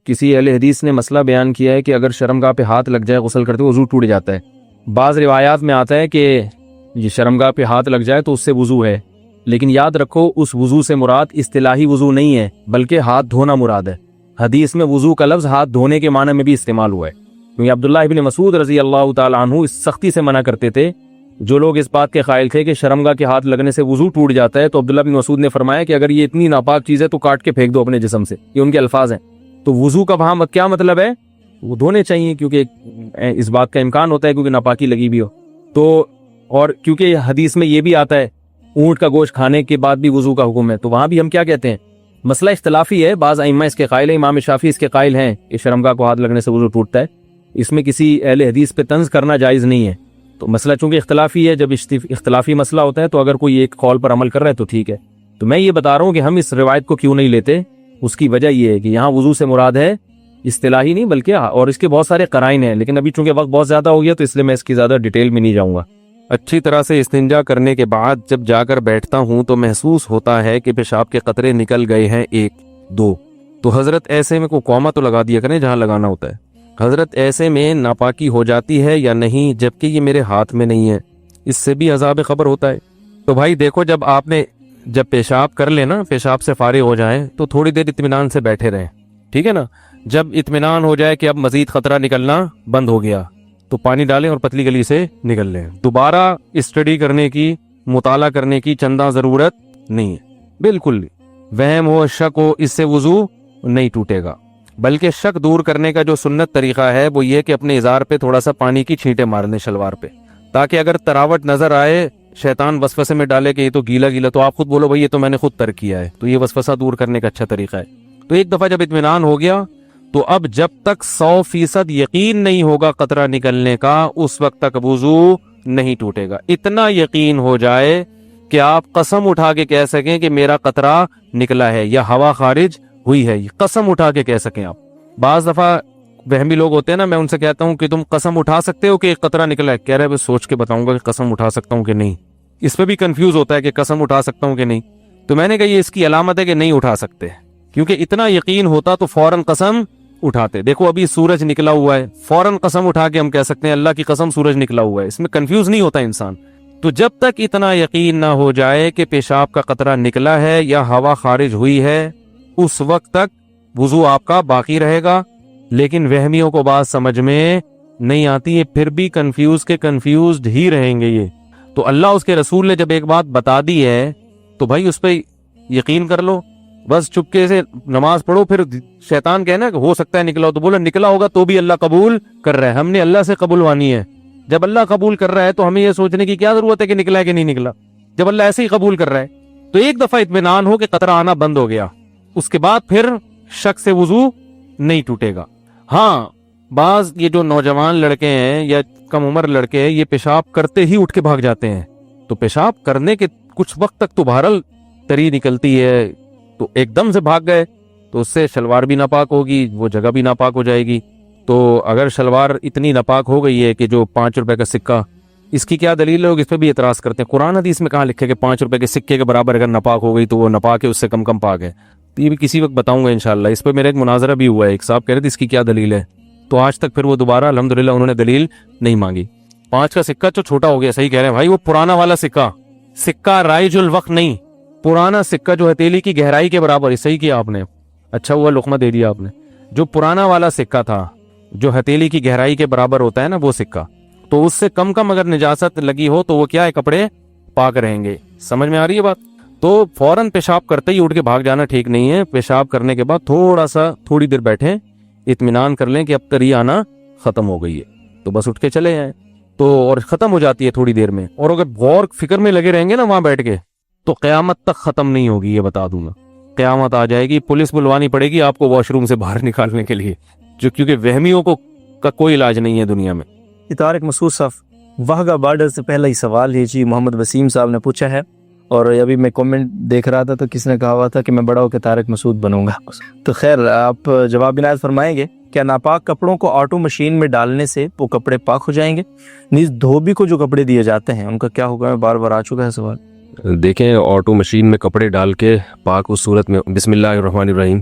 کسی اہل حدیث نے مسئلہ بیان کیا ہے کہ اگر شرمگاہ پہ ہاتھ لگ جائے غسل کرتے وضو ٹوٹ جاتا ہے. بعض روایات میں آتا ہے کہ یہ شرمگاہ پہ ہاتھ لگ جائے تو اس سے وضو ہے، لیکن یاد رکھو اس وضو سے مراد اصطلاحی وضو نہیں ہے بلکہ ہاتھ دھونا مراد ہے. حدیث میں وضو کا لفظ ہاتھ دھونے کے معنی میں بھی استعمال ہوا ہے، کیونکہ عبداللہ ابن مسعود رضی اللہ تعالیٰ عنہ اس سختی سے منع کرتے تھے. جو لوگ اس بات کے قائل تھے کہ شرمگاہ کے ہاتھ لگنے سے وضو ٹوٹ جاتا ہے، تو عبداللہ بن مسعود نے فرمایا کہ اگر یہ اتنی ناپاک چیز ہے تو کاٹ کے پھینک دو اپنے جسم سے. یہ ان کے الفاظ ہیں. تو وضو کا وہاں کیا مطلب ہے؟ وہ دھونے چاہیے، کیونکہ اس بات کا امکان ہوتا ہے کیونکہ ناپاکی لگی بھی ہو. تو اور کیونکہ حدیث میں یہ بھی آتا ہے اونٹ کا گوشت کھانے کے بعد بھی وضو کا حکم ہے، تو وہاں بھی ہم کیا کہتے ہیں؟ مسئلہ اختلافی ہے. بعض ائمہ اس کے قائل ہیں، امام شافعی اس کے قائل ہیں کہ شرمگاہ کو ہاتھ لگنے سے وضو ٹوٹتا ہے. اس میں کسی اہل حدیث پہ طنز کرنا جائز نہیں ہے. تو مسئلہ چونکہ اختلافی ہے، جب اختلافی مسئلہ ہوتا ہے تو اگر کوئی ایک قول پر عمل کر رہا ہے تو ٹھیک ہے. تو میں یہ بتا رہا ہوں کہ ہم اس روایت کو کیوں نہیں لیتے. اس کی وجہ یہ ہے کہ یہاں وضو سے مراد ہے اصطلاحی نہیں بلکہ، اور اس کے بہت سارے قرائن ہیں، لیکن ابھی چونکہ وقت بہت زیادہ ہو گیا تو اس لیے میں اس کی زیادہ ڈیٹیل میں نہیں جاؤں گا. اچھی طرح سے استنجا کرنے کے بعد جب جا کر بیٹھتا ہوں تو محسوس ہوتا ہے کہ پیشاب کے قطرے نکل گئے ہیں 1-2. تو حضرت ایسے میں کو قوما تو لگا دیا کریں جہاں لگانا ہوتا ہے. حضرت ایسے میں ناپاکی ہو جاتی ہے یا نہیں، جبکہ یہ میرے ہاتھ میں نہیں ہے؟ اس سے بھی عذاب خبر ہوتا ہے. تو بھائی دیکھو، جب پیشاب کر لیں نا، پیشاب سے فارغ ہو جائیں تو تھوڑی دیر اطمینان سے بیٹھے رہیں، ٹھیک ہے نا. جب اطمینان ہو جائے کہ اب مزید خطرہ نکلنا بند ہو گیا تو پانی ڈالیں اور پتلی گلی سے نکل لیں. دوبارہ اسٹڈی کرنے کی، مطالعہ کرنے کی چندہ ضرورت نہیں ہے، بالکل. وہم ہو، شک ہو، اس سے وضو نہیں ٹوٹے گا. بلکہ شک دور کرنے کا جو سنت طریقہ ہے وہ یہ کہ اپنے ازار پہ تھوڑا سا پانی کی چھینٹیں مارنے شلوار پہ، تاکہ اگر تراوٹ نظر آئے، شیطان وسوسے میں ڈالے کہ یہ تو گیلا گیلا، تو آپ خود بولو بھائی یہ تو میں نے خود ترک کیا ہے. تو یہ وسوسہ دور کرنے کا اچھا طریقہ ہے. تو ایک دفعہ جب اطمینان ہو گیا تو اب جب تک 100% یقین نہیں ہوگا قطرہ نکلنے کا، اس وقت تک وضو نہیں ٹوٹے گا. اتنا یقین ہو جائے کہ آپ قسم اٹھا کے کہہ سکیں کہ میرا قطرہ نکلا ہے یا ہوا خارج ہوئی ہے، قسم اٹھا کے کہہ سکیں آپ. بعض دفعہ وہمی لوگ ہوتے ہیں نا، میں ان سے کہتا ہوں کہ تم قسم اٹھا سکتے ہو کہ ایک قطرہ نکلا ہے؟ کہہ رہے میں سوچ کے بتاؤں گا کہ قسم اٹھا سکتا ہوں کہ نہیں. اس پہ بھی کنفیوز ہوتا ہے کہ قسم اٹھا سکتا ہوں کہ نہیں. تو میں نے کہا یہ اس کی علامت ہے کہ نہیں اٹھا سکتے، کیونکہ اتنا یقین ہوتا تو فوراً قسم اٹھاتے. دیکھو ابھی سورج نکلا ہوا ہے، فوراً قسم اٹھا کے ہم کہہ سکتے ہیں اللہ کی قسم سورج نکلا ہوا ہے. اس میں کنفیوز نہیں ہوتا انسان. تو جب تک اتنا یقین نہ ہو جائے کہ پیشاب کا قطرہ نکلا ہے یا ہوا خارج ہوئی ہے، اس وقت تک وضو آپ کا باقی رہے گا. لیکن وہمیوں کو بات سمجھ میں نہیں آتی ہے، پھر بھی کنفیوزڈ ہی رہیں گے یہ. تو اللہ اس کے رسول نے جب ایک بات بتا دی ہے تو بھائی اس پہ یقین کر لو. بس چپکے سے نماز پڑھو. پھر شیطان کہنا کہ ہو سکتا ہے نکلا ہو، تو بولو نکلا ہوگا تو بھی اللہ قبول کر رہا ہے. ہم نے اللہ سے قبول وانی ہے. جب اللہ قبول کر رہا ہے تو ہمیں یہ سوچنے کی کیا ضرورت ہے کہ نکلا ہے کہ نہیں نکلا، جب اللہ ایسے ہی قبول کر رہا ہے. تو ایک دفعہ اطمینان ہو کہ قطرہ آنا بند ہو گیا، اس کے بعد پھر شک سے وضو نہیں ٹوٹے گا. ہاں بعض یہ جو نوجوان لڑکے ہیں یا کم عمر لڑکے ہیں، یہ پیشاب کرتے ہی اٹھ کے بھاگ جاتے ہیں. تو پیشاب کرنے کے کچھ وقت تک تو بہرحال تری نکلتی ہے، تو ایک دم سے بھاگ گئے تو اس سے شلوار بھی ناپاک ہوگی، وہ جگہ بھی ناپاک ہو جائے گی. تو اگر شلوار اتنی ناپاک ہو گئی ہے کہ جو 5 روپے کا سکہ، اس کی کیا دلیل ہے؟ لوگ اس پہ بھی اعتراض کرتے ہیں. قرآن حدیث میں کہاں لکھے کہ 5 روپے کے سکے کے برابر اگر ناپاک ہو گئی تو وہ ناپاک ہے، اس سے کم پاک ہے. تو یہ بھی کسی وقت بتاؤں گا انشاءاللہ. اس پہ میرا ایک مناظرہ بھی ہوا ہے، ایک صاحب کہہ رہے تھے اس کی کیا دلیل ہے، تو آج تک پھر وہ دوبارہ الحمدللہ انہوں نے دلیل نہیں مانگی. 5 کا سکہ تو چھوٹا ہو گیا، صحیح کہہ رہے ہیں بھائی. وہ پرانا والا سکہ رائج الوقت نہیں، پرانا سکہ جو ہتھیلی کی گہرائی کے برابر ہے. صحیح کیا آپ نے، اچھا ہوا لقمہ دے دیا آپ نے. جو پرانا والا سکہ تھا جو ہتھیلی کی گہرائی کے برابر ہوتا ہے نا وہ سکہ، تو اس سے کم اگر نجاست لگی ہو تو وہ کیا ہے، کپڑے پاک رہیں گے. سمجھ میں آ رہی ہے بات؟ تو فوراً پیشاب کرتے ہی اٹھ کے بھاگ جانا ٹھیک نہیں ہے. پیشاب کرنے کے بعد تھوڑی دیر بیٹھیں، اطمینان کر لیں کہ اب تری آنا ختم ہو گئی ہے، تو بس اٹھ کے چلے جائیں. تو اور ختم ہو جاتی ہے تھوڑی دیر میں. اور اگر غور فکر میں لگے رہیں گے نا وہاں بیٹھ کے تو قیامت تک ختم نہیں ہوگی. یہ بتا دوں گا، قیامت آ جائے گی، پولیس بلوانی پڑے گی آپ کو واش روم سے باہر نکالنے کے لیے، کیونکہ وہمیوں کا کوئی علاج نہیں ہے دنیا میں. یہ طارق مسعود صاحب واہگہ بارڈر سے پہلا ہی سوال ہے جی، محمد وسیم صاحب نے پوچھا ہے. اور ابھی میں کامنٹ دیکھ رہا تھا تو کس نے کہا ہوا تھا کہ میں بڑا ہو کے طارق مسعود بنوں گا. تو خیر آپ جواب عنایت فرمائیں گے. کیا ناپاک کپڑوں کو آٹو مشین میں ڈالنے سے وہ کپڑے پاک ہو جائیں گے؟ نیز دھوبی کو جو کپڑے دیے جاتے ہیں ان کا کیا ہوگا؟ بار بار آ چکا ہے سوال. دیکھیں آٹو مشین میں کپڑے ڈال کے پاک اس صورت میں، بسم اللہ الرحمن الرحیم،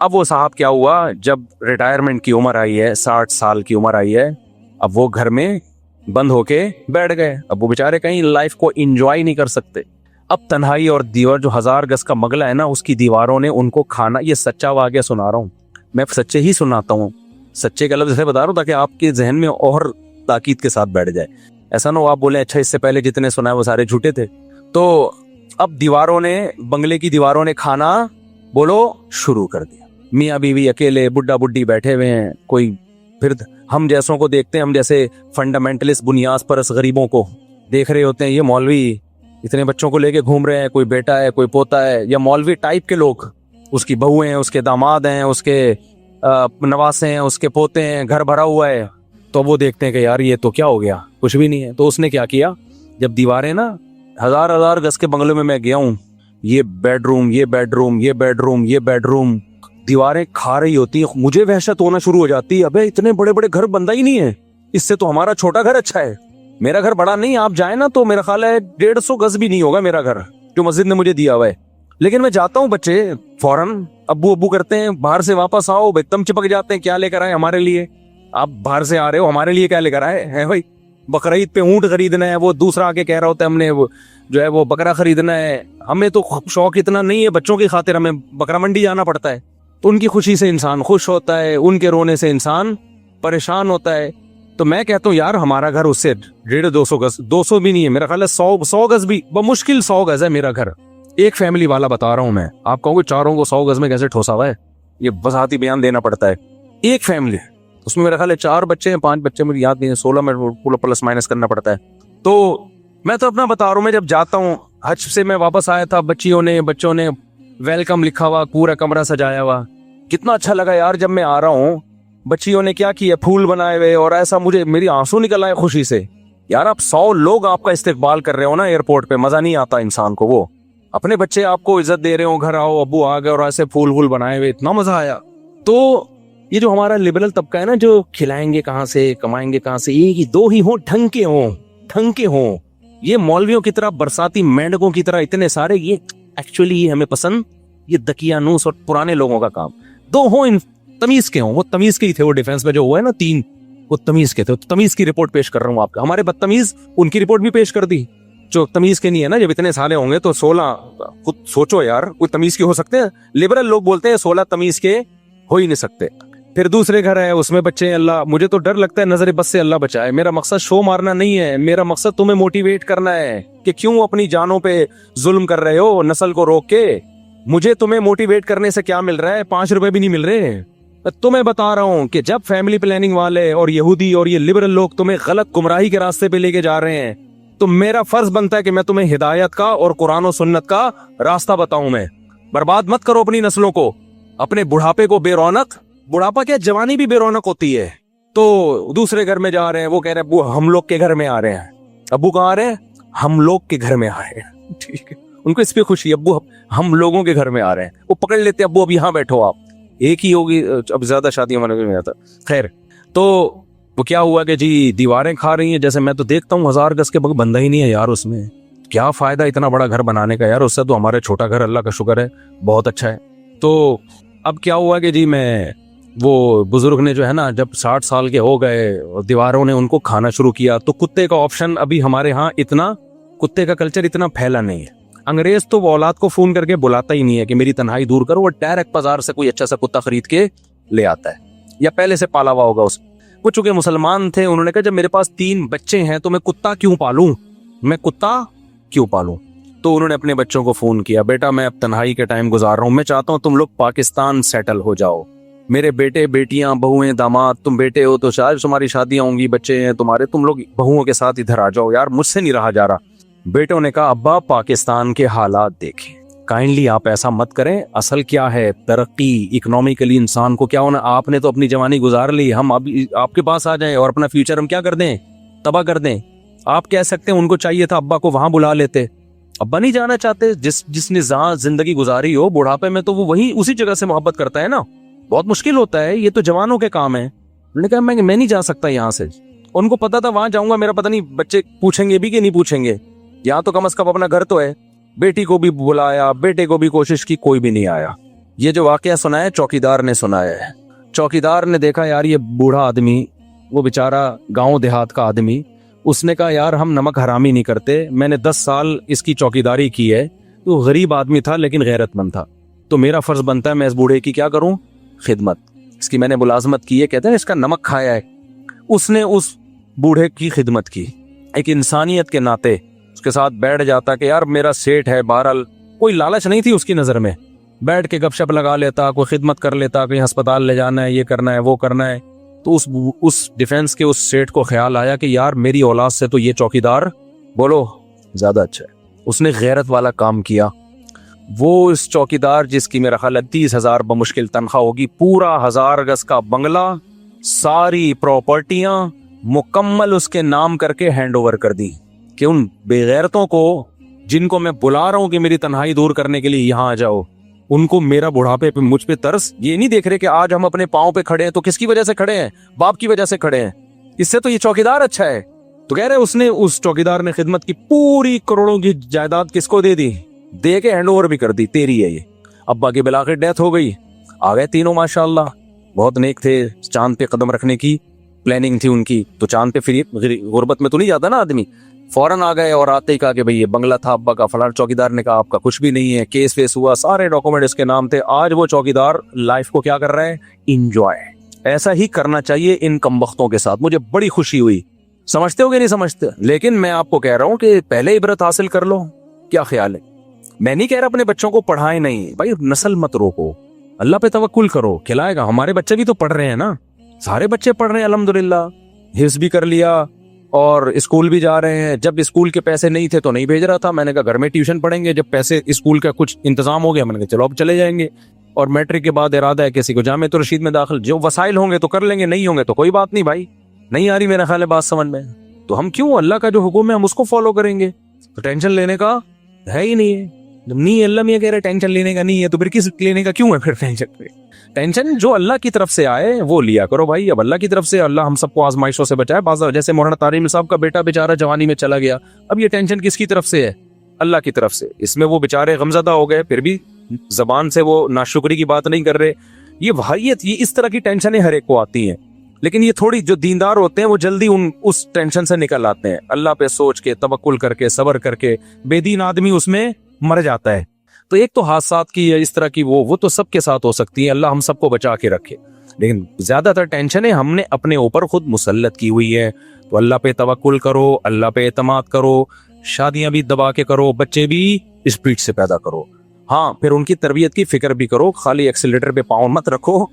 اب وہ صاحب کیا ہوا, جب ریٹائرمنٹ کی عمر آئی ہے, 60 سال کی عمر آئی ہے, اب وہ گھر میں بند ہو کے بیٹھ گئے. اب وہ بیچارے کہیں لائف کو انجوائے نہیں کر سکتے. اب تنہائی اور دیوار, جو 1000 گز کا مغلا ہے نا, اس کی دیواروں نے ان کو کھانا, یہ سچا واقعہ سنا رہا ہوں میں, سچے ہی سناتا ہوں, سچے کا لفظ سے بتا رہا ہوں تاکہ آپ کے ذہن میں اور تاکید کے ساتھ بیٹھ جائے. ایسا نہ ہو آپ بولیں اچھا اس سے پہلے جتنے سنا ہے وہ سارے جھوٹے تھے. تو اب دیواروں نے, بنگلے کی دیواروں نے کھانا بولو شروع کر دیا. میاں بیوی اکیلے, بڈھا بڈھی بیٹھے ہوئے ہیں, کوئی پھر ہم جیسوں کو دیکھتے ہیں, ہم جیسے فنڈامنٹلسٹ بنیاد پرست غریبوں کو دیکھ رہے ہوتے ہیں, یہ مولوی اتنے بچوں کو لے کے گھوم رہے ہیں, کوئی بیٹا ہے کوئی پوتا ہے, یا مولوی ٹائپ کے لوگ, اس کی بہویں ہیں, اس کے داماد ہیں, اس کے نواسے ہیں, اس کے پوتے ہیں, گھر بھرا ہوا ہے. تو وہ دیکھتے ہیں کہ یار یہ تو کیا ہو گیا, کچھ بھی نہیں ہے. تو اس نے کیا کیا, جب دیواریں نا 1000 گز کے بنگلوں میں گیا ہوں, یہ بیڈ روم, یہ بیڈ روم, یہ بیڈ روم, یہ بیڈ روم, دیواریں کھا رہی ہوتی ہیں, مجھے وحشت ہونا شروع ہو جاتی ہے, ابے اتنے بڑے بڑے گھر بندہ ہی نہیں ہے, اس سے تو ہمارا چھوٹا گھر اچھا ہے. میرا گھر بڑا نہیں, آپ جائیں نا تو میرا خیال ہے 150 گز بھی نہیں ہوگا میرا گھر جو مسجد نے مجھے دیا ہوا ہے. لیکن میں جاتا ہوں, بچے فوراً ابو کرتے ہیں, باہر سے واپس آؤ, دم چپک جاتے ہیں, کیا لے کر آئے ہمارے لیے, آپ باہر سے آ رہے ہو ہمارے لیے کیا لے کر آئے ہیں بھائی, بقرعید پہ اونٹ خریدنا ہے, وہ دوسرا آگے کہہ رہا ہوتا ہے ہم نے جو ہے وہ بکرا خریدنا ہے. ہمیں تو شوق اتنا نہیں ہے, بچوں کی خاطر ہمیں بکرا منڈی جانا پڑتا ہے. تو ان کی خوشی سے انسان خوش ہوتا ہے, ان کے رونے سے انسان پریشان ہوتا ہے. تو میں کہتا ہوں یار ہمارا گھر اس سے 150-200 گز, 200 بھی نہیں ہے میرا خیال ہے, 100 گز بھی بمشکل 100 گز ہے میرا گھر. ایک فیملی والا بتا رہا ہوں میں, آپ کہوں گے چاروں کو 100 گز میں کیسے ٹھوسا ہوا ہے, یہ وضاحتی بیان دینا پڑتا ہے. ایک فیملی, اس میں میرا خیال ہے 4 بچے ہیں, 5 بچے مجھے یاد نہیں ہے, 16 میں پلس مائنس کرنا پڑتا ہے. تو میں تو اپنا بتا رہا ہوں, میں جب جاتا ہوں حج سے میں واپس آیا تھا, بچوں نے ویلکم لکھا ہوا, پورا کمرہ سجایا ہوا, کتنا اچھا لگا یار. جب میں آ رہا ہوں بچیوں نے کیا کیا, پھول بنائے ہوئے, اور ایسا مجھے میری آنسو نکل آئے خوشی سے. یار آپ 100 لوگ آپ کا استقبال کر رہے ہو نا ایئرپورٹ پہ, مزہ نہیں آتا انسان کو. وہ اپنے بچے آپ کو عزت دے رہے ہو, گھر آؤ ابو آ گئے, اور ایسے پھول بنائے ہوئے, اتنا مزہ آیا. تو یہ جو ہمارا لبرل طبقہ ہے نا, جو کھلائیں گے کہاں سے, کمائیں گے کہاں سے, یہ 2 ہی ہوں, ڈھنگ کے ہوں. یہ مولویوں کی طرح, برساتی مینڈکوں کی طرح اتنے سارے, یہ ایکچولی یہ ہمیں پسند, یہ دقیانوس اور پرانے لوگوں کا کام. 2 ہوں تمیز کے ہوں, وہ تمیز کے ہی تھے. وہ ڈیفنس میں جو ہوا ہے نا 3, وہ تمیز کے تھے. تمیز کی رپورٹ پیش کر رہا ہوں آپ کا. ہمارے بدتمیز ان کی رپورٹ بھی پیش کر دی جو تمیز کے نہیں ہے نا. جب اتنے سالے ہوں گے تو 16, خود سوچو یار, کوئی تمیز کے ہو سکتے ہیں؟ لبرل لوگ بولتے ہیں 16 تمیز کے ہو ہی نہیں سکتے. پھر دوسرے گھر ہے, اس میں بچے ہیں. اللہ, مجھے تو ڈر لگتا ہے, نظر بس سے اللہ بچائے. میرا مقصد شو مارنا نہیں ہے, میرا مقصد تمہیں موٹیویٹ کرنا ہے کہ کیوں اپنی جانوں پہ ظلم کر رہے ہو نسل کو روک کے. مجھے تمہیں موٹیویٹ کرنے سے کیا مل رہا ہے, 5 روپے بھی نہیں مل رہے. تمہیں بتا رہا ہوں کہ جب فیملی پلاننگ والے اور یہودی اور یہ لبرل لوگ تمہیں غلط گمراہی کے راستے پہ لے کے جا رہے ہیں, تو میرا فرض بنتا ہے کہ میں تمہیں ہدایت کا اور قرآن و سنت کا راستہ بتاؤں. میں برباد مت کرو اپنی نسلوں کو, اپنے بڑھاپے کو بے رونق. بڑھاپا کیا, جوانی بھی بے رونق ہوتی ہے. تو دوسرے گھر میں جا رہے ہیں, وہ کہہ رہے ہیں ابو ہم لوگ کے گھر میں آ رہے ہیں. ابو کہاں آ رہے ہیں, ہم لوگ کے گھر میں آ رہے ہیں. ٹھیک ہے, ان کو اس پہ خوشی, ابو ہم لوگوں کے گھر میں آ رہے ہیں. وہ پکڑ لیتے, ابو اب یہاں بیٹھو آپ, ایک ہی ہوگی. اب زیادہ شادی ہمارے میں آتا. خیر, تو وہ کیا ہوا کہ جی دیواریں کھا رہی ہیں. جیسے میں تو دیکھتا ہوں 1000 گز کے بندہ ہی نہیں ہے یار, اس میں کیا فائدہ اتنا بڑا گھر بنانے کا یار. اس سے تو ہمارے چھوٹا گھر اللہ کا شکر ہے بہت اچھا ہے. تو اب کیا ہوا کہ جی میں, وہ بزرگ نے جو ہے نا, جب 60 سال کے ہو گئے اور دیواروں نے ان کو کھانا شروع کیا, تو کتے کا آپشن ابھی ہمارے ہاں اتنا, کتے کا کلچر اتنا پھیلا نہیں ہے. انگریز تو وہ اولاد کو فون کر کے بلاتا ہی نہیں ہے کہ میری تنہائی دور کرو, وہ ڈائریکٹ بازار سے کوئی اچھا سا کتا خرید کے لے آتا ہے, یا پہلے سے پالا ہوا ہوگا اس. وہ چونکہ مسلمان تھے, انہوں نے کہا جب میرے پاس 3 بچے ہیں تو میں کتا کیوں پالوں. تو انہوں نے اپنے بچوں کو فون کیا, بیٹا میں اب تنہائی کے ٹائم گزار رہا ہوں, میں چاہتا ہوں تم لوگ پاکستان سیٹل ہو جاؤ. میرے بیٹے بیٹیاں بہویں داماد, تم بیٹے ہو تو شاید تمہاری شادیاں ہوں گی, بچے ہیں تمہارے, تم لوگ بہوؤں کے ساتھ ادھر آ جاؤ. یار مجھ سے نہیں رہا جا رہا. بیٹوں نے کہا ابا پاکستان کے حالات دیکھیں, کائنڈلی آپ ایسا مت کریں. اصل کیا ہے, ترقی اکنومیکلی انسان کو کیا ہونا. آپ نے تو اپنی جوانی گزار لی, ہم ابھی آپ کے پاس آ جائیں اور اپنا فیوچر ہم کیا کر دیں, تباہ کر دیں. آپ کہہ سکتے ہیں ان کو چاہیے تھا ابا کو وہاں بلا لیتے. ابا نہیں جانا چاہتے. جس نے جہاں زندگی گزاری ہو بڑھاپے میں, تو وہ وہی اسی جگہ سے محبت کرتا ہے نا. بہت مشکل ہوتا ہے, یہ تو جوانوں کے کام ہے. انہوں نے کہا میں نہیں جا سکتا یہاں سے. ان کو پتا تھا وہاں جاؤں گا میرا پتہ نہیں بچے پوچھیں گے بھی کہ نہیں پوچھیں گے. یہاں تو کم از کم اپنا گھر تو ہے. بیٹی کو بھی بلایا, بیٹے کو بھی کوشش کی, کوئی بھی نہیں آیا. یہ جو واقعہ سنایا چوکیدار نے سنایا ہے. چوکیدار نے دیکھا یار یہ بوڑھا آدمی, وہ بیچارہ گاؤں دیہات کا آدمی, اس نے کہا یار ہم نمک حرامی نہیں کرتے, میں نے 10 سال اس کی چوکیداری کی ہے. تو غریب آدمی تھا لیکن غیرت مند تھا, تو میرا فرض بنتا ہے میں اس بوڑھے کی کیا کروں, خدمت, اس کی میں نے ملازمت کی ہے. کہتے ہیں اس کا نمک کھایا ہے. اس نے اس بوڑھے کی خدمت کی ایک انسانیت کے ناطے, اس کے ساتھ بیٹھ جاتا کہ یار میرا سیٹ ہے, بہرحال کوئی لالچ نہیں تھی اس کی نظر میں, بیٹھ کے گپ شپ لگا لیتا, کوئی خدمت کر لیتا, کہیں ہسپتال لے جانا ہے, یہ کرنا ہے, وہ کرنا ہے. تو اس ڈیفینس کے اس سیٹ کو خیال آیا کہ یار میری اولاد سے تو یہ چوکیدار بولو زیادہ اچھا ہے. اس نے غیرت والا کام کیا. وہ اس چوکیدار جس کی میرا خیال ہے 30,000 بمشکل تنخواہ ہوگی, پورا 1000 گز کا بنگلہ, ساری پراپرٹیاں مکمل اس کے نام کر کے ہینڈ اوور کر دی کہ ان بے غیرتوں کو جن کو میں بلا رہا ہوں کہ میری تنہائی دور کرنے کے لیے یہاں آ جاؤ, ان کو میرا بڑھاپے پہ مجھ پہ ترس. یہ نہیں دیکھ رہے کہ آج ہم اپنے پاؤں پہ کھڑے ہیں تو کس کی وجہ سے کھڑے ہیں, باپ کی وجہ سے کھڑے ہیں, اس سے تو یہ چوکیدار اچھا ہے. تو کہہ رہے اس نے, اس چوکیدار نے خدمت کی, پوری کروڑوں کی جائیداد کس کو دے دی, دے کے ہینڈ اوور بھی کر دی, تیری ہے یہ. ابا کی بلاخر ڈیتھ ہو گئی, آ گئے تینوں ماشاءاللہ, بہت نیک تھے, چاند پہ قدم رکھنے کی پلاننگ تھی ان کی. تو چاند پہ پھر غربت میں تو نہیں جاتا نا آدمی, فوراً آ گئے اور آتے ہی کہا کہ بھئی یہ بنگلہ تھا ابا کا, فلاں. چوکیدار نے کہا آپ کا کچھ بھی نہیں ہے, کیس ویس ہوا, سارے ڈاکومنٹ اس کے نام تھے. آج وہ چوکیدار لائف کو کیا کر رہا ہے, انجوائے. ایسا ہی کرنا چاہیے ان کمبختوں کے ساتھ. مجھے بڑی خوشی ہوئی, سمجھتے ہو کہ نہیں سمجھتے, لیکن میں آپ کو کہہ رہا ہوں کہ پہلے عبرت حاصل کر لو. کیا خیال ہے؟ میں نہیں کہہ رہا اپنے بچوں کو پڑھائیں نہیں, بھائی نسل مت روکو, اللہ پہ توکل کرو, کھلائے گا. ہمارے بچے بھی تو پڑھ رہے ہیں نا, سارے بچے پڑھ رہے ہیں الحمدللہ, حفظ بھی کر لیا اور اسکول بھی جا رہے ہیں. جب اسکول کے پیسے نہیں تھے تو نہیں بھیج رہا تھا, میں نے کہا گھر میں ٹیوشن پڑھیں گے. جب پیسے اسکول کا کچھ انتظام ہو گیا میں نے کہا چلو اب چلے جائیں گے. اور میٹرک کے بعد ارادہ ہے کسی کو جامعہ الرشید میں داخل, جو وسائل ہوں گے تو کر لیں گے, نہیں ہوں گے تو کوئی بات نہیں. بھائی نہیں آ رہی میرا خیال ہے بات سمجھ میں, تو ہم کیوں, اللہ کا جو حکم ہے ہم اس کو فالو کریں گے. تو ٹینشن لینے کا ہے ہی نہیں ہے. جب نہیں اللہ میں کہہ رہے ٹینشن لینے کا نہیں ہے تو پھر کس لینے کا کیوں ہے پھر ٹینشن پہ. ٹینشن جو اللہ کی طرف سے آئے وہ لیا کرو بھائی. اب اللہ کی طرف سے, اللہ ہم سب کو آزمائشوں سے بچائے. بعض جیسے مولانا طارمی صاحب کا بیٹا بیچارہ جوانی میں چلا گیا, اب یہ ٹینشن کس کی طرف سے ہے, اللہ کی طرف سے. اس میں وہ بیچارے غمزدہ ہو گئے, پھر بھی زبان سے وہ ناشکری کی بات نہیں کر رہے. یہ وحیت, یہ اس طرح کی ٹینشنیں ہر ایک کو آتی ہیں, لیکن یہ تھوڑی جو دیندار ہوتے ہیں وہ جلدی اس ٹینشن سے نکل آتے ہیں. اللہ پہ سوچ کے, توکل کر کے, صبر کر کے. بے دین آدمی اس میں مر جاتا ہے. تو ایک تو حادثات کی یا اس طرح کی وہ تو سب کے ساتھ ہو سکتی ہیں, اللہ ہم سب کو بچا کے رکھے. لیکن زیادہ تر ٹینشنیں ہم نے اپنے اوپر خود مسلط کی ہوئی ہے. تو اللہ پہ توکل کرو, اللہ پہ اعتماد کرو, شادیاں بھی دبا کے کرو, بچے بھی اسپیڈ سے پیدا کرو. ہاں پھر ان کی تربیت کی فکر بھی کرو, خالی ایکسیلیٹر پہ پاؤں مت رکھو.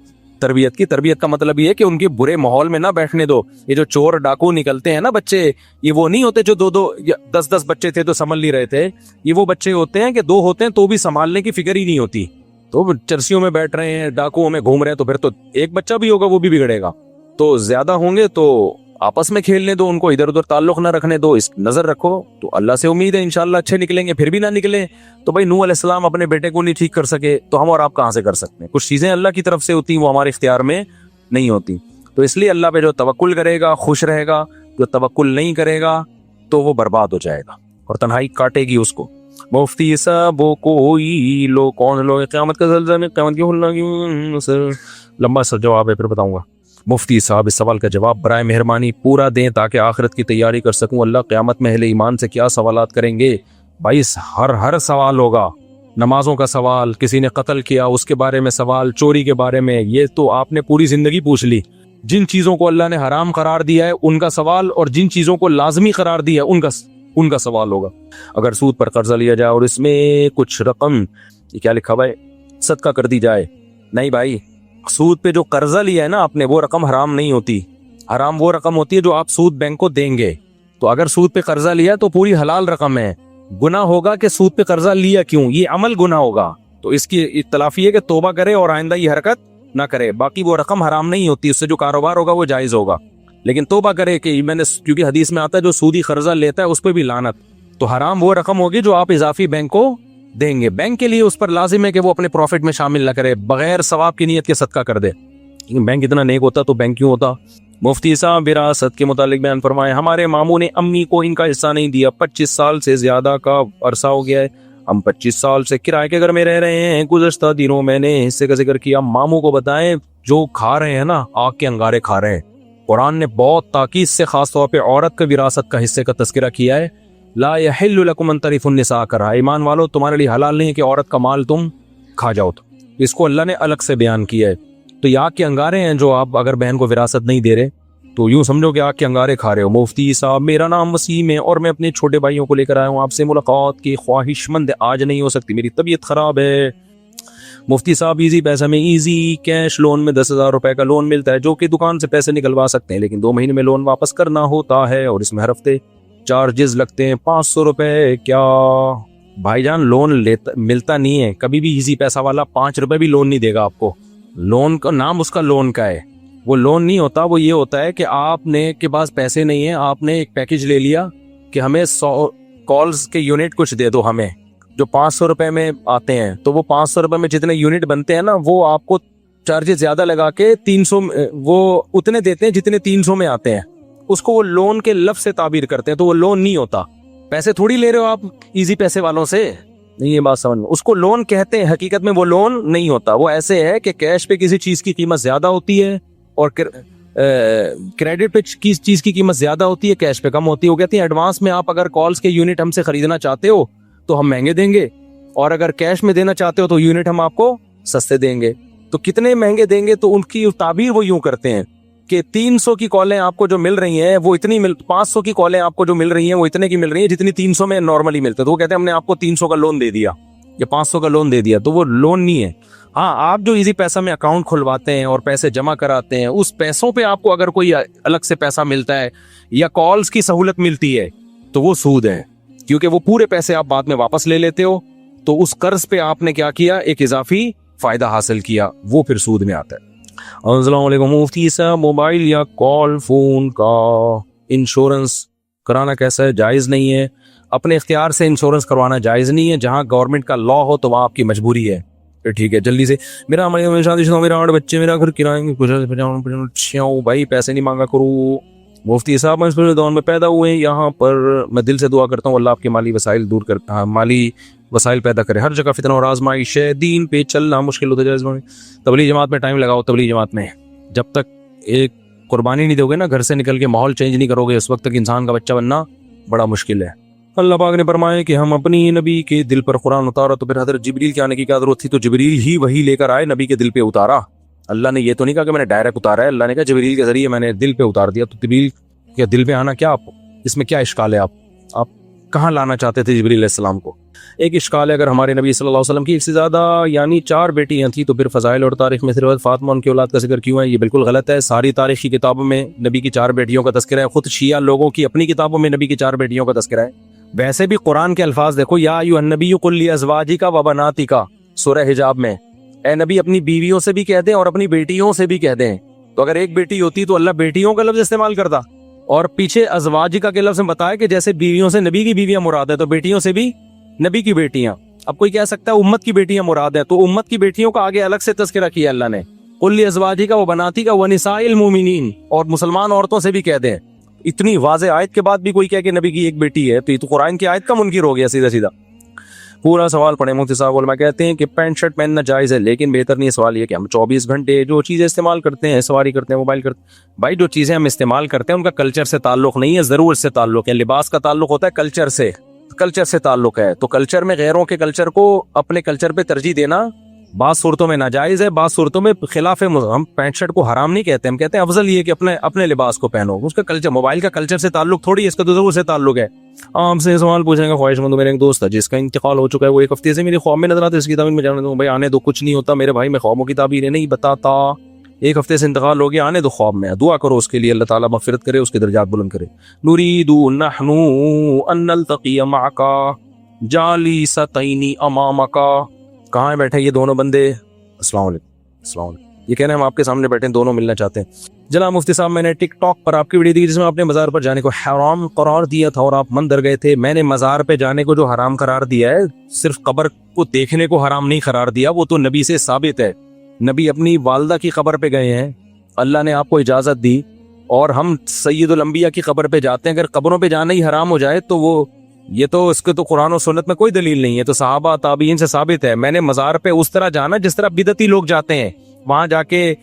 تربیت کا مطلب یہ ہے کہ ان کے برے ماحول میں نہ بیٹھنے دو. یہ جو چور ڈاکو نکلتے ہیں نا بچے, یہ وہ نہیں ہوتے جو 2 یا 10 بچے تھے تو سنبھل نہیں رہے تھے. یہ وہ بچے ہوتے ہیں کہ 2 ہوتے ہیں تو بھی سنبھالنے کی فکر ہی نہیں ہوتی, تو چرسیوں میں بیٹھ رہے ہیں, ڈاکوؤں میں گھوم رہے ہیں, تو پھر تو ایک بچہ بھی ہوگا وہ بھی بگڑے گا. تو زیادہ ہوں گے تو آپس میں کھیلنے دو, ان کو ادھر ادھر تعلق نہ رکھنے دو, اس نظر رکھو. تو اللہ سے امید ہے انشاءاللہ اچھے نکلیں گے. پھر بھی نہ نکلیں تو بھائی نوح علیہ السلام اپنے بیٹے کو نہیں ٹھیک کر سکے تو ہم اور آپ کہاں سے کر سکتے ہیں. کچھ چیزیں اللہ کی طرف سے ہوتی ہیں, وہ ہمارے اختیار میں نہیں ہوتی. تو اس لیے اللہ پہ جو توکل کرے گا خوش رہے گا, جو توکل نہیں کرے گا تو وہ برباد ہو جائے گا اور تنہائی کاٹے گی اس کو. مفتی صاحب کوئی لو کون لو, قیامت کا زلزلہ میں قیامت کی ہلنا کی, لمبا سا جواب ہے پھر بتاؤں گا. مفتی صاحب اس سوال کا جواب برائے مہربانی پورا دیں تاکہ آخرت کی تیاری کر سکوں. اللہ قیامت میں اہل ایمان سے کیا سوالات کریں گے بھائی؟ ہر سوال ہوگا. نمازوں کا سوال, کسی نے قتل کیا اس کے بارے میں سوال, چوری کے بارے میں, یہ تو آپ نے پوری زندگی پوچھ لی. جن چیزوں کو اللہ نے حرام قرار دیا ہے ان کا سوال, اور جن چیزوں کو لازمی قرار دیا ہے ان کا سوال ہوگا. اگر سود پر قرضہ لیا جائے اور اس میں کچھ رقم, یہ کیا لکھا ہوا ہے, صدقہ کر دی جائے. نہیں بھائی, سود پہ جو قرضہ لیا ہے نا آپ نے, وہ رقم حرام نہیں ہوتی. حرام وہ رقم ہوتی ہے جو آپ سود بینک کو دیں گے. تو اگر سود پہ قرضہ لیا تو پوری حلال رقم ہے. گناہ ہوگا کہ سود پہ قرضہ لیا کیوں, یہ عمل گناہ ہوگا. تو اس کی تلافی ہے کہ توبہ کرے اور آئندہ یہ حرکت نہ کرے. باقی وہ رقم حرام نہیں ہوتی, اس سے جو کاروبار ہوگا وہ جائز ہوگا. لیکن توبہ کرے کہ میں نے, کیونکہ حدیث میں آتا ہے جو سودی قرضہ لیتا ہے اس پہ بھی لعنت. تو حرام وہ رقم ہوگی جو آپ اضافی بینک کو دیں گے. بینک کے لیے اس پر لازم ہے کہ وہ اپنے پروفٹ میں شامل نہ کرے, بغیر ثواب کی نیت کے صدقہ کر دے. بینک اتنا نیک ہوتا تو بینک کیوں ہوتا. مفتی صاحب وراثت کے متعلق بیان فرمائیں. ہمارے ماموں نے امی کو ان کا حصہ نہیں دیا, 25 سال سے زیادہ کا عرصہ ہو گیا ہے. ہم 25 سال سے کرائے کے گھر میں رہ رہے ہیں. گزشتہ دنوں میں نے حصے کا ذکر کیا. ماموں کو بتائیں جو کھا رہے ہیں نا آگ کے انگارے کھا رہے ہیں. قرآن نے بہت تاکید سے خاص طور پہ عورت کا وراثت کا حصے کا تذکرہ کیا ہے. لا یحل لکم ان ترثوا النساء کرا. ایمان والو تمہارے لیے حلال نہیں ہے کہ عورت کا مال تم کھا جاؤ. تو اس کو اللہ نے الگ سے بیان کیا ہے. تو یہ آگ کے انگارے ہیں جو آپ اگر بہن کو وراثت نہیں دے رہے تو یوں سمجھو کہ آگ کے انگارے کھا رہے ہو. مفتی صاحب میرا نام وسیم ہے اور میں اپنے چھوٹے بھائیوں کو لے کر آیا ہوں. آپ سے ملاقات کی خواہش مند آج نہیں ہو سکتی, میری طبیعت خراب ہے. مفتی صاحب ایزی پیسہ میں ایزی کیش لون میں 10,000 روپے کا لون ملتا ہے جو کہ دکان سے پیسے نکلوا سکتے ہیں, لیکن 2 مہینے میں لون واپس کرنا ہوتا ہے اور اس میں ہر ہفتے چارجز لگتے ہیں 500 روپے. کیا بھائی جان لون ملتا نہیں ہے کبھی بھی. ایزی پیسہ والا 5 روپے بھی لون نہیں دے گا آپ کو. لون کا نام اس کا لون کا ہے, وہ لون نہیں ہوتا. وہ یہ ہوتا ہے کہ آپ نے کے پاس پیسے نہیں ہیں, آپ نے ایک پیکج لے لیا کہ ہمیں 100 کالز کے یونٹ کچھ دے دو ہمیں جو 500 روپے میں آتے ہیں. تو وہ 500 روپے میں جتنے یونٹ بنتے ہیں نا وہ آپ کو چارجز زیادہ لگا کے 300 وہ اتنے دیتے ہیں جتنے 300 میں آتے ہیں. اس کو وہ لون کے لفظ سے تعبیر کرتے ہیں. تو وہ لون نہیں ہوتا. پیسے تھوڑی لے رہے ہو آپ ایزی پیسے والوں سے, نہیں یہ بات سمجھ میں. اس کو لون کہتے ہیں. حقیقت میں وہ لون نہیں ہوتا. وہ ایسے ہے کہ کیش پہ کسی چیز کی قیمت زیادہ ہوتی ہے اور کریڈٹ پہ کس چیز کی قیمت زیادہ ہوتی ہے, کیش پہ کم ہوتی ہے. وہ کہتے ہیں ایڈوانس میں آپ اگر کالز کے یونٹ ہم سے خریدنا چاہتے ہو تو ہم مہنگے دیں گے, اور اگر کیش میں دینا چاہتے ہو تو یونٹ ہم آپ کو سستے دیں گے. تو کتنے مہنگے دیں گے, تو ان کی تعبیر وہ یوں کرتے ہیں کہ 300 کی کالیں آپ کو جو مل رہی ہیں وہ اتنی 500 کی کالیں آپ کو جو مل رہی ہیں وہ اتنے کی مل رہی ہیں جتنی 300 میں نارملی ملتے. تو وہ کہتے ہیں ہم نے آپ کو 300 کا لون دے دیا یا 500 کا لون دے دیا. تو وہ لون نہیں ہے. ہاں آپ جو ایزی پیسہ میں اکاؤنٹ کھلواتے ہیں اور پیسے جمع کراتے ہیں اس پیسوں پہ آپ کو اگر کوئی الگ سے پیسہ ملتا ہے یا کالز کی سہولت ملتی ہے تو وہ سود ہے, کیونکہ وہ پورے پیسے آپ بعد میں واپس لے لیتے ہو. تو اس قرض پہ آپ نے کیا کیا, ایک اضافی فائدہ حاصل کیا, وہ پھر سود میں آتا ہے. السلام علیکم مفتی صاحب, موبائل یا کال فون کا انشورنس کرانا کیسا ہے؟ جائز نہیں ہے. اپنے اختیار سے انشورنس کروانا جائز نہیں ہے. جہاں گورنمنٹ کا لا ہو تو وہاں آپ کی مجبوری ہے. ٹھیک ہے جلدی سے. میرا شادی شدہ, میرا 8 بچے, میرا گھر کرائے بھائی پیسے نہیں مانگا کرو. مفتی صاحب میں اس دور میں پیدا ہوئے ہیں یہاں پر, میں دل سے دعا کرتا ہوں اللہ آپ کے مالی وسائل دور کرتا, مالی وسائل پیدا کرے. ہر جگہ فتنہ اور آزمائش ہے, دین پہ چلنا مشکل ہوتا ہے. تبلیغ جماعت میں ٹائم لگاؤ. تبلیغ جماعت میں جب تک ایک قربانی نہیں دو گے نا, گھر سے نکل کے ماحول چینج نہیں کرو گے, اس وقت تک انسان کا بچہ بننا بڑا مشکل ہے. اللہ پاک نے فرمایا کہ ہم اپنی نبی کے دل پر قرآن اتارا تو پھر حضرت جبریل کے آنے کی کیا ضرورت تھی؟ تو جبریل ہی وہی لے کر آئے, نبی کے دل پہ اتارا. اللہ نے یہ تو نہیں کہا کہ میں نے ڈائریکٹ اتارا ہے, اللہ نے کہا جبریل کے ذریعے میں نے دل پہ اتار دیا. تو جبریل کے دل پہ آنا کیا, آپ اس میں کیا اشکال ہے؟ آپ کہاں لانا چاہتے تھے جبریل علیہ السلام کو؟ ایک اشکال ہے, اگر ہمارے نبی صلی اللہ علیہ وسلم کی ایک سے زیادہ یعنی 4 بیٹیاں تھیں تو پھر فضائل اور تاریخ میں صرف فاطمہ ان کی اولاد کا ذکر کیوں ہے؟ یہ بالکل غلط ہے. ساری تاریخی کتابوں میں نبی کی 4 بیٹیوں کا تذکرہ ہے. خود شیعہ لوگوں کی اپنی کتابوں میں نبی کی 4 بیٹیوں کا تذکرہ ہے. ویسے بھی قرآن کے الفاظ دیکھو, یا ایھا النبی قل لازواجک و بناتک, سورہ حجاب میں, اے نبی اپنی بیویوں سے بھی کہہ دیں اور اپنی بیٹیوں سے بھی کہہ دیں. تو اگر ایک بیٹی ہوتی تو اللہ بیٹیوں کا لفظ استعمال کرتا, اور پیچھے ازواجکا کے لفظ میں بتایا کہ جیسے بیویوں سے نبی کی بیویاں مراد ہے تو بیٹیوں سے بھی نبی کی بیٹیاں. اب کوئی کہہ سکتا ہے امت کی بیٹیاں مراد ہیں, تو امت کی بیٹیوں کا آگے الگ سے تذکرہ کیا اللہ نے, قل لازواجک و بناتک و نساء المؤمنین, اور مسلمان عورتوں سے بھی کہہ دیں. اتنی واضح آیت کے بعد بھی کوئی کہے کہ نبی کی ایک بیٹی ہے تو یہ تو قرآن کی آیت کا منکر ہو گیا سیدھا سیدھا. پورا سوال پڑھیں. مفتی صاحب علماء کہتے ہیں کہ پینٹ شرٹ پہننا جائز ہے, لیکن بہتر نہیں. سوال یہ کہ ہم 24 گھنٹے جو چیزیں استعمال کرتے ہیں, سواری کرتے ہیں, موبائل کرتے ہیں, بھائی جو چیزیں ہم استعمال کرتے ہیں ان کا کلچر سے تعلق نہیں ہے, ضرورت سے تعلق ہے. لباس کا تعلق ہوتا ہے کلچر سے تعلق ہے. تو کلچر میں غیروں کے کلچر کو اپنے کلچر پہ ترجیح دینا بعض صورتوں میں ناجائز ہے, بعض صورتوں میں خلاف. ہم پینٹ شرٹ کو حرام نہیں کہتے, ہم کہتے ہیں افضل یہ کہ اپنے لباس کو پہنو. اس کا کلچر, موبائل کا کلچر سے تعلق تھوڑی ہے, اس کا تو ضرور سے تعلق ہے. ہم سے سوال پوچھیں گے. خواہش مند, میرے ایک دوست ہے جس کا انتقال ہو چکا ہے, وہ 1 ہفتے سے میری خواب میں نظر آتا ہے, اس کی تعبیر میں جانے دو. بھائی آنے دو, کچھ نہیں ہوتا میرے بھائی, میں خوابوں کی تعبیریں نہیں بتاتا. 1 ہفتے سے انتقال ہو گیا, آنے دو خواب میں, دعا کرو اس کے لیے, اللہ تعالیٰ مغفرت کرے, اس کے درجات بلند کرے. نريد نحن ان نلتقي معك جالستين امامك. کہاں بیٹھے یہ دونوں بندے؟ السلام علیکم. السلام علیکم. یہ کہہ رہے ہیں ہم آپ کے سامنے بیٹھے ہیں, دونوں ملنا چاہتے ہیں. جناب مفتی صاحب, میں نے ٹک ٹاک پر آپ کی ویڈیو دی جس میں آپ نے مزار پر جانے کو حرام قرار دیا تھا اور آپ مندر گئے تھے. میں نے مزار پہ جانے کو جو حرام قرار دیا ہے, صرف قبر کو دیکھنے کو حرام نہیں قرار دیا, وہ تو نبی سے ثابت ہے. نبی اپنی والدہ کی قبر پہ گئے ہیں, اللہ نے آپ کو اجازت دی, اور ہم سید الانبیاء کی قبر پہ جاتے ہیں. اگر قبروں پہ جانا ہی حرام ہو جائے تو وہ یہ تو اس کے تو قرآن و سنت میں کوئی دلیل نہیں ہے, تو صحابہ تابعین سے ثابت ہے. میں نے مزار پہ اس طرح جانا جس طرح بدعتی لوگ جاتے ہیں, وہاں جا کے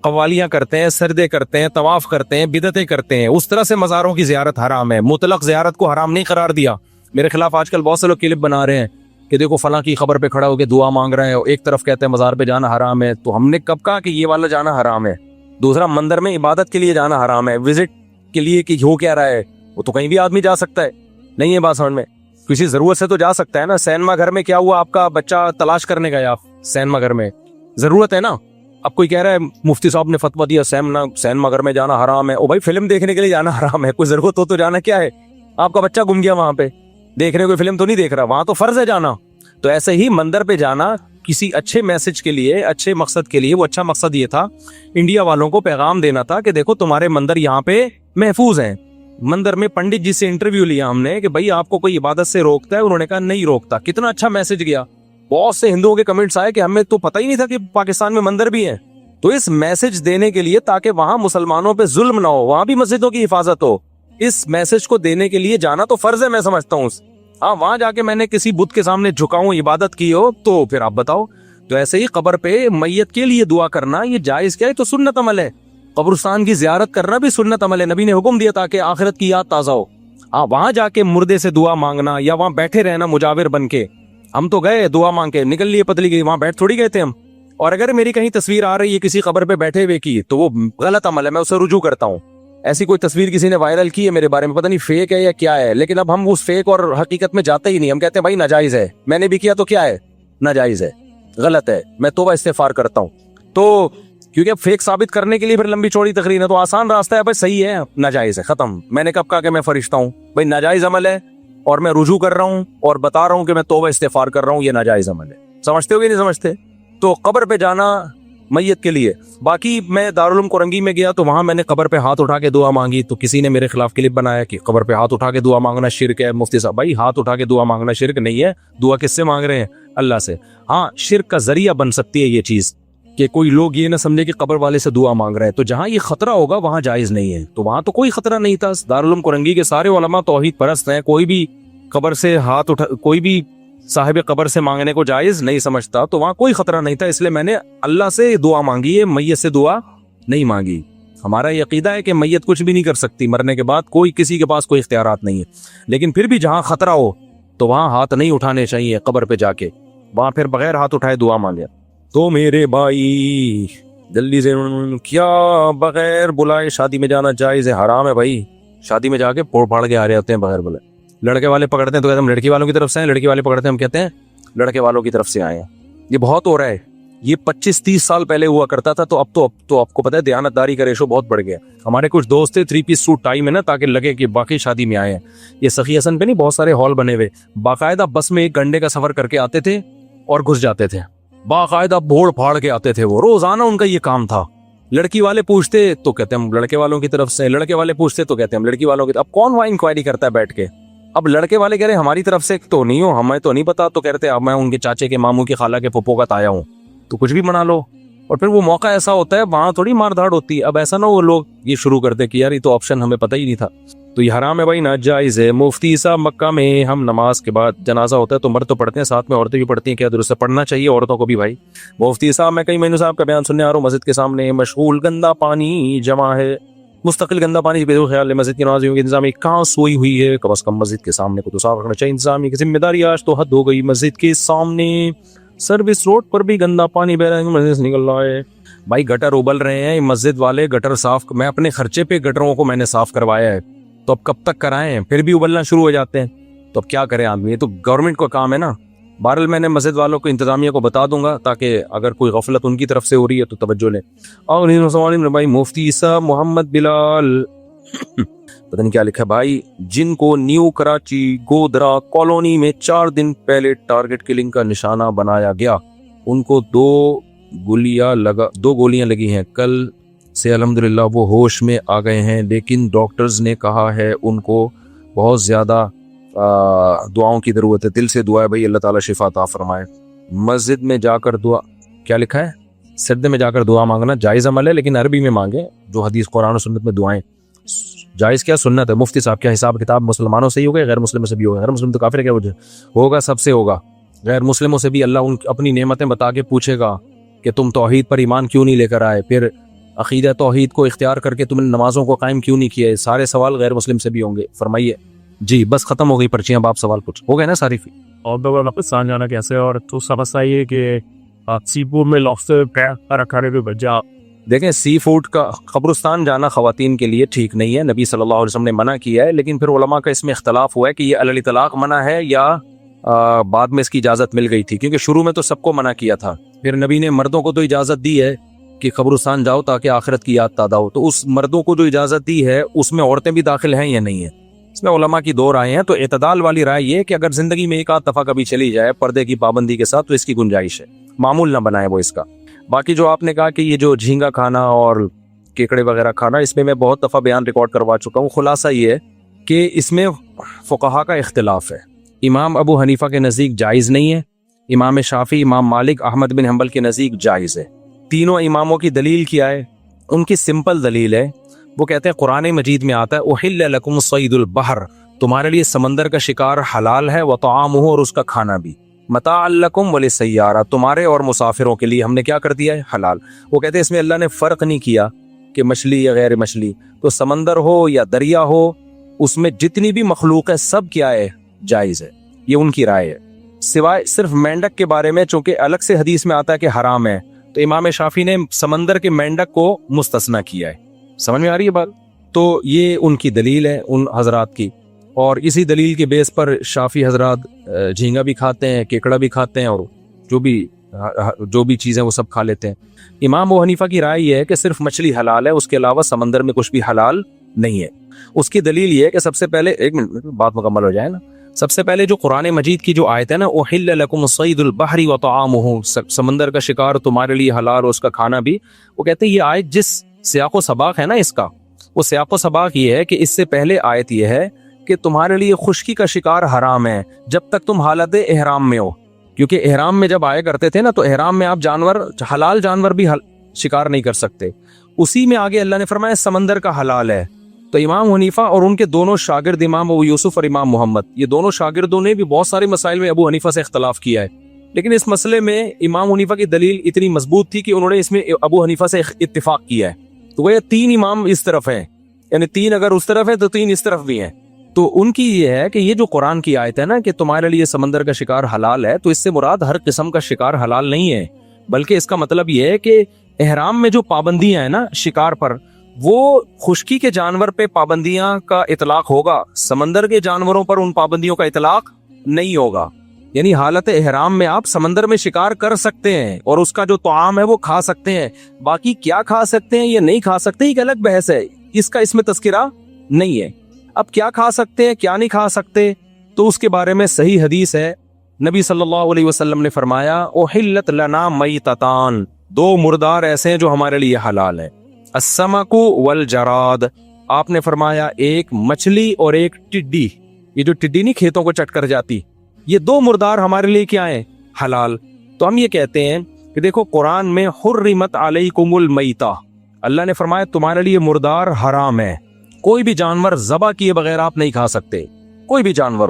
قوالیاں کرتے ہیں, سردے کرتے ہیں, طواف کرتے ہیں, بدعتیں کرتے ہیں. اس طرح سے مزاروں کی زیارت حرام ہے. مطلق زیارت کو حرام نہیں قرار دیا. میرے خلاف آج کل بہت سے لوگ کلپ بنا رہے ہیں کہ دیکھو فلاں کی خبر پہ کھڑا ہو کے دعا مانگ رہے ہیں, ایک طرف کہتے ہیں مزار پہ جانا حرام ہے. تو ہم نے کب کہا کہ یہ والا جانا حرام ہے؟ دوسرا, مندر میں عبادت کے لیے جانا حرام ہے, وزٹ کے لیے کہ ہو کیا رہا ہے, وہ تو کہیں بھی آدمی جا سکتا ہے. نہیں ہے بات سمجھ میں؟ کسی ضرورت سے تو جا سکتا ہے نا. سینما گھر میں کیا ہوا, آپ کا بچہ تلاش کرنے گیا آپ سینما گھر میں, ضرورت ہے نا. اب کوئی کہہ رہا ہے مفتی صاحب نے فتویٰ دیا سینما گھر میں جانا حرام ہے. او بھائی فلم دیکھنے کے لیے جانا حرام ہے, کوئی ضرورت ہو تو جانا کیا ہے. آپ کا بچہ گم گیا وہاں پہ, دیکھنے کوئی فلم تو نہیں دیکھ رہا, وہاں تو فرض ہے جانا. تو ایسے ہی مندر پہ جانا کسی اچھے میسج کے لیے, اچھے مقصد کے لیے. وہ اچھا مقصد یہ تھا انڈیا والوں کو پیغام دینا تھا کہ دیکھو تمہارے مندر یہاں پہ محفوظ ہیں. مندر میں پنڈت جی سے انٹرویو لیا ہم نے کہ بھائی آپ کو کوئی عبادت سے روکتا ہے, انہوں نے کہا نہیں روکتا. کتنا اچھا میسج گیا. بہت سے ہندوؤں کے کمنٹس آئے کہ ہمیں تو پتہ ہی نہیں تھا کہ پاکستان میں مندر بھی ہیں. تو اس میسج دینے کے لیے تاکہ وہاں مسلمانوں پہ ظلم نہ ہو, وہاں بھی مسجدوں کی حفاظت ہو, اس میسج کو دینے کے لیے جانا تو فرض ہے, میں سمجھتا ہوں. ہاں وہاں جا کے میں نے کسی بت کے سامنے جھکاؤں, عبادت کی ہو, تو پھر آپ بتاؤ. تو ایسے ہی قبر پہ میت کے لیے دعا کرنا یہ جائز کیا ہے؟ تو سنت عمل ہے. قبرستان کی زیارت کرنا بھی سنت عمل ہے, نبی نے حکم دیا تاکہ آخرت کی یاد تازہ ہو. ہاں وہاں جا کے مردے سے دعا مانگنا یا وہاں بیٹھے رہنا مجاور بن کے, ہم تو گئے دعا مانگ کے نکل لیے پتلی گئی, وہاں بیٹھ تھوڑی گئے تھے ہم. اور اگر میری کہیں تصویر آ رہی ہے کسی قبر پہ بیٹھے ہوئے کی تو وہ غلط عمل ہے, میں اسے رجوع کرتا ہوں. ایسی کوئی تصویر کسی نے وائرل کی ہے میرے بارے میں, پتہ نہیں فیک ہے یا کیا ہے, لیکن اب ہم اس فیک اور حقیقت میں جاتے ہی نہیں. ہم کہتے ہیں بھائی ناجائز ہے, میں نے بھی کیا تو کیا ہے, ناجائز ہے, غلط ہے, میں توبہ استغفار کرتا ہوں. تو کیونکہ اب فیک ثابت کرنے کے لیے پھر لمبی چوڑی تقریر ہے, تو آسان راستہ ہے بھائی صحیح ہے ناجائز ہے, ختم. میں نے کب کہا کہ میں فرشتہ ہوں؟ بھائی ناجائز عمل ہے اور میں رجوع کر رہا ہوں اور بتا رہا ہوں کہ میں توبہ استغفار کر رہا ہوں, یہ ناجائز عمل ہے. سمجھتے ہو کہ نہیں سمجھتے؟ تو قبر پہ جانا میت کے لیے. باقی میں دارالعلوم کورنگی میں گیا تو وہاں میں نے قبر پہ ہاتھ اٹھا کے دعا مانگی, تو کسی نے میرے خلاف کلپ بنایا کہ قبر پہ ہاتھ اٹھا کے دعا مانگنا شرک ہے. مفتی صاحب بھائی ہاتھ اٹھا کے دعا مانگنا شرک نہیں ہے. دعا کس سے مانگ رہے ہیں؟ اللہ سے. ہاں شرک کا ذریعہ بن سکتی ہے یہ چیز کہ کوئی لوگ یہ نہ سمجھے کہ قبر والے سے دعا مانگ رہے ہیں, تو جہاں یہ خطرہ ہوگا وہاں جائز نہیں ہے. تو وہاں تو کوئی خطرہ نہیں تھا. دارالعلوم کورنگی کے سارے علماء توحید پرست ہیں, کوئی بھی قبر سے ہاتھ اٹھا, کوئی بھی صاحب قبر سے مانگنے کو جائز نہیں سمجھتا, تو وہاں کوئی خطرہ نہیں تھا. اس لیے میں نے اللہ سے دعا مانگی ہے, میت سے دعا نہیں مانگی. ہمارا یہ عقیدہ ہے کہ میت کچھ بھی نہیں کر سکتی, مرنے کے بعد کوئی کسی کے پاس کوئی اختیارات نہیں ہے. لیکن پھر بھی جہاں خطرہ ہو تو وہاں ہاتھ نہیں اٹھانے چاہیے قبر پہ جا کے, وہاں پھر بغیر ہاتھ اٹھائے دعا مانگے. تو میرے بھائی جلدی سے, کیا بغیر بلائے شادی میں جانا جائز ہے؟ حرام ہے بھائی. شادی میں جا کے پھوڑ پھاڑ کے آ رہے ہوتے ہیں بغیر بلائے. لڑکے والے پکڑتے ہیں تو کہتے ہیں ہم لڑکی والوں کی طرف سے ہیں, لڑکی والے پکڑتے ہیں ہم کہتے ہیں لڑکے والوں کی طرف سے آئے ہیں. یہ بہت ہو رہا ہے. یہ 25-30 سال پہلے ہوا کرتا تھا, تو اب آپ کو پتہ ہے دیانتداری کا ریشو بہت بڑھ گیا. ہمارے کچھ دوست تھے 3 پیس سوٹ ٹائی میں نا, تاکہ لگے کہ باقی شادی میں آئے ہیں. یہ سخی حسن پہ نہیں بہت سارے ہال بنے ہوئے, باقاعدہ بس میں 1 گھنٹے کا سفر کر کے آتے تھے اور گھس جاتے تھے. باقاعدہ بھوڑ پھاڑ کے آتے تھے, وہ روزانہ ان کا یہ کام تھا. لڑکی والے پوچھتے تو کہتے ہیں ہم لڑکے والوں کی طرف سے, لڑکے والے پوچھتے تو کہتے ہیں ہم لڑکی والوں کی. اب کون وہاں انکوائری کرتا ہے بیٹھ کے؟ اب لڑکے والے کہہ رہے ہیں ہماری طرف سے تو نہیں ہو, ہمیں تو نہیں پتا, تو کہتے ہیں اب میں ان کے چاچے کے ماموں کی خالہ کے پھپھو کا تایا ہوں, تو کچھ بھی بنا لو. اور پھر وہ موقع ایسا ہوتا ہے وہاں تھوڑی مار دھاڑ ہوتی ہے. اب ایسا نہ وہ لوگ یہ شروع کرتے کہ یار یہ تو آپشن ہمیں پتہ ہی نہیں تھا. تو یہ حرام ہے بھائی, ناجائز ہے. مفتی صاحب مکہ میں ہم نماز کے بعد جنازہ ہوتا ہے تو مرد تو پڑھتے ہیں, ساتھ میں عورتیں بھی پڑھتی ہیں, کیا درست ہے؟ پڑھنا چاہیے عورتوں کو بھی بھائی. مفتی صاحب میں کئی مہینوں سے آپ کا بیان سننے آ رہا ہوں, مسجد کے سامنے مشغول گندا پانی جمع ہے, مستقل گندا پانی بے خیال ہے. مسجد کی نمازیوں کی انتظامیہ کہاں سوئی ہوئی ہے؟ کم از کم مسجد کے سامنے کو تو صاف رکھنا چاہیے. انتظامیہ کی ذمہ داری آج تو حد ہو گئی. مسجد کے سامنے سروس روڈ پر بھی گندا پانی بہ رہا ہے, مسجد سے نکل رہا ہے. بھائی گٹر ابل رہے ہیں, مسجد والے گٹر صاف, میں اپنے خرچے پہ گٹروں کو میں نے صاف کروایا ہے, تو اب کب تک کرائیں؟ پھر بھی ابلنا شروع ہو جاتے ہیں, تو اب کیا کریں آدمی؟ یہ تو گورنمنٹ کا کام ہے نا. بہرحال میں نے مسجد والوں کو انتظامیہ کو بتا دوں گا تاکہ اگر کوئی غفلت ان کی طرف سے ہو رہی ہے تو توجہ لیں. اور بھائی مفتی صاحب محمد بلال پتہ نہیں کیا لکھا ہے بھائی, جن کو نیو کراچی گودرا کالونی میں 4 دن پہلے ٹارگٹ کلنگ کا نشانہ بنایا گیا, ان کو 2 گولیاں لگی ہیں. کل سے الحمدللہ وہ ہوش میں آ گئے ہیں, لیکن ڈاکٹرز نے کہا ہے ان کو بہت زیادہ دعاؤں کی ضرورت ہے. دل سے دعا ہے بھائی, اللہ تعالیٰ شفا عطا فرمائے. مسجد میں جا کر دعا, کیا لکھا ہے؟ سجدے میں جا کر دعا مانگنا جائز عمل ہے, لیکن عربی میں مانگیں جو حدیث قرآن و سنت میں دعائیں جائز کیا سنت ہے. مفتی صاحب کیا حساب کتاب مسلمانوں سے ہی ہوگا, غیر مسلموں سے بھی ہوگا؟ غیر مسلم تو کافر ہے, کیا وجہ ہوگا؟ سب سے ہوگا. غیر مسلموں سے بھی اللہ ان اپنی نعمتیں بتا کے پوچھے گا کہ تم توحید پر ایمان کیوں نہیں لے کر آئے, پھر عقیدہ توحید کو اختیار کر کے تم نے نمازوں کو قائم کیوں نہیں کیے. سارے سوال غیر مسلم سے بھی ہوں گے. فرمائیے جی. بس ختم ہو گئی پرچیاں, اب آپ سوال پوچھ ہو گئے نا ساری. اور پاکستان جانا کیسے, اور تو سمجھتا یہ کہ سی فوڈ میں لابسٹر رکھا رہے بچہ. دیکھیں, سی فوڈ کا قبرستان جانا خواتین کے لیے ٹھیک نہیں ہے, نبی صلی اللہ علیہ وسلم نے منع کیا ہے. لیکن پھر علماء کا اس میں اختلاف ہوا ہے کہ یہ علی الاطلاق منع ہے یا بعد میں اس کی اجازت مل گئی تھی, کیونکہ شروع میں تو سب کو منع کیا تھا. پھر نبی نے مردوں کو تو اجازت دی ہے کہ قبرستان جاؤ تاکہ آخرت کی یاد تازہ ہو. تو اس مردوں کو جو اجازت دی ہے اس میں عورتیں بھی داخل ہیں یا نہیں ہیں, اس میں علماء کی دو رائے ہیں. تو اعتدال والی رائے یہ کہ اگر زندگی میں ایک آدھ دفعہ کبھی چلی جائے پردے کی پابندی کے ساتھ تو اس کی گنجائش ہے, معمول نہ بنائے وہ اس کا. باقی جو آپ نے کہا کہ یہ جو جھینگا کھانا اور کیکڑے وغیرہ کھانا, اس میں میں بہت دفعہ بیان ریکارڈ کروا چکا ہوں. خلاصہ یہ ہے کہ اس میں فقہا کا اختلاف ہے. امام ابو حنیفہ کے نزدیک جائز نہیں ہے, امام شافعی, امام مالک, احمد بن حنبل کے نزدیک جائز ہے. تینوں اماموں کی دلیل کیا ہے؟ ان کی سمپل دلیل ہے, وہ کہتے ہیں قرآن مجید میں آتا ہے احل لکم صید البحر, تمہارے لیے سمندر کا شکار حلال ہے, وطعامہ, اور اس کا کھانا بھی, متاع لکم وللسیارہ, تمہارے اور مسافروں کے لیے ہم نے کیا کر دیا ہے؟ حلال. وہ کہتے ہیں اس میں اللہ نے فرق نہیں کیا کہ مچھلی یا غیر مچھلی, تو سمندر ہو یا دریا ہو, اس میں جتنی بھی مخلوق ہے سب کیا ہے؟ جائز ہے. یہ ان کی رائے ہے, سوائے صرف مینڈک کے بارے میں, چونکہ الگ سے حدیث میں آتا ہے کہ حرام ہے, تو امام شافعی نے سمندر کے مینڈک کو مستثنیٰ کیا ہے. سمجھ میں آ رہی ہے بات؟ تو یہ ان کی دلیل ہے ان حضرات کی, اور اسی دلیل کے بیس پر شافی حضرات جھینگا بھی کھاتے ہیں, کیکڑا بھی کھاتے ہیں, اور جو بھی چیزیں وہ سب کھا لیتے ہیں. امام ابو حنیفہ کی رائے یہ ہے کہ صرف مچھلی حلال ہے, اس کے علاوہ سمندر میں کچھ بھی حلال نہیں ہے. اس کی دلیل یہ ہے کہ سب سے پہلے, ایک منٹ بات مکمل ہو جائے نا, سب سے پہلے جو قرآن مجید کی جو آیت ہے نا, احل لکم صید البحر وطعامہ, سمندر کا شکار تمہارے لیے حلال اور اس کا کھانا بھی, وہ کہتے ہیں یہ آیت جس سیاق و سباق ہے نا اس کا, وہ سیاق و سباق یہ ہے کہ اس سے پہلے آیت یہ ہے کہ تمہارے لیے خشکی کا شکار حرام ہے جب تک تم حالت احرام میں ہو, کیونکہ احرام میں جب آیا کرتے تھے نا تو احرام میں آپ جانور, حلال جانور بھی شکار نہیں کر سکتے. اسی میں آگے اللہ نے فرمایا سمندر کا حلال ہے. تو امام حنیفہ اور ان کے دونوں شاگرد امام ابو یوسف اور امام محمد, یہ دونوں شاگردوں نے بھی بہت سارے مسائل میں ابو حنیفہ سے اختلاف کیا ہے, لیکن اس مسئلے میں امام حنیفہ کی دلیل اتنی مضبوط تھی کہ انہوں نے اس میں ابو حنیفہ سے اتفاق کیا ہے. تو وہ تین امام اس طرف ہیں, یعنی تین اگر اس طرف ہے تو تین اس طرف بھی ہیں. تو ان کی یہ ہے کہ یہ جو قرآن کی آیت ہے نا کہ تمہارے لیے سمندر کا شکار حلال ہے, تو اس سے مراد ہر قسم کا شکار حلال نہیں ہے, بلکہ اس کا مطلب یہ ہے کہ احرام میں جو پابندیاں ہیں نا شکار پر, وہ خشکی کے جانور پہ پابندیاں کا اطلاق ہوگا, سمندر کے جانوروں پر ان پابندیوں کا اطلاق نہیں ہوگا. یعنی حالت احرام میں آپ سمندر میں شکار کر سکتے ہیں اور اس کا جو طعام ہے وہ کھا سکتے ہیں, باقی کیا کھا سکتے ہیں یا نہیں کھا سکتے ایک الگ بحث ہے, اس کا اس میں تذکرہ نہیں ہے. اب کیا کھا سکتے ہیں کیا نہیں کھا سکتے, تو اس کے بارے میں صحیح حدیث ہے. نبی صلی اللہ علیہ وسلم نے فرمایا احلت لنا میتتان, دو مردار ایسے ہیں جو ہمارے لیے حلال ہیں, السمک والجراد, آپ نے فرمایا ایک مچھلی اور ایک ٹڈی, یہ جو ٹڈی نہیں کھیتوں کو چٹ کر جاتی, یہ دو مردار ہمارے لیے کیا ہیں؟ حلال. تو ہم یہ کہتے ہیں کہ دیکھو قرآن میں حرمت علیکم المیتہ, اللہ نے فرمایا تمہارے لیے مردار حرام ہے, کوئی بھی جانور ذبح کیے بغیر آپ نہیں کھا سکتے, کوئی بھی جانور.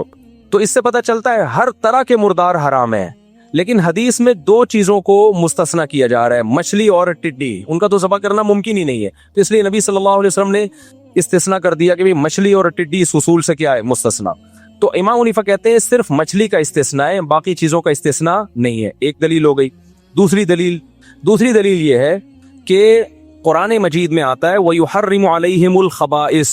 تو اس سے پتہ چلتا ہے ہر طرح کے مردار حرام ہے, لیکن حدیث میں دو چیزوں کو مستثنیٰ کیا جا رہا ہے, مچھلی اور ٹڈی, ان کا تو ذبح کرنا ممکن ہی نہیں ہے. تو اس لیے نبی صلی اللہ علیہ وسلم نے استثناء کر دیا کہ مچھلی اور ٹڈی اس اصول سے کیا ہے؟ مستثنیٰ. تو امام حنیفہ کہتے ہیں صرف مچھلی کا استثناء ہے, باقی چیزوں کا استثناء نہیں ہے. ایک دلیل ہو گئی. دوسری دلیل یہ ہے کہ قرآن مجید میں آتا ہے وَيُحَرِّمُ عَلَيْهِمُ الْخَبَائِثِ,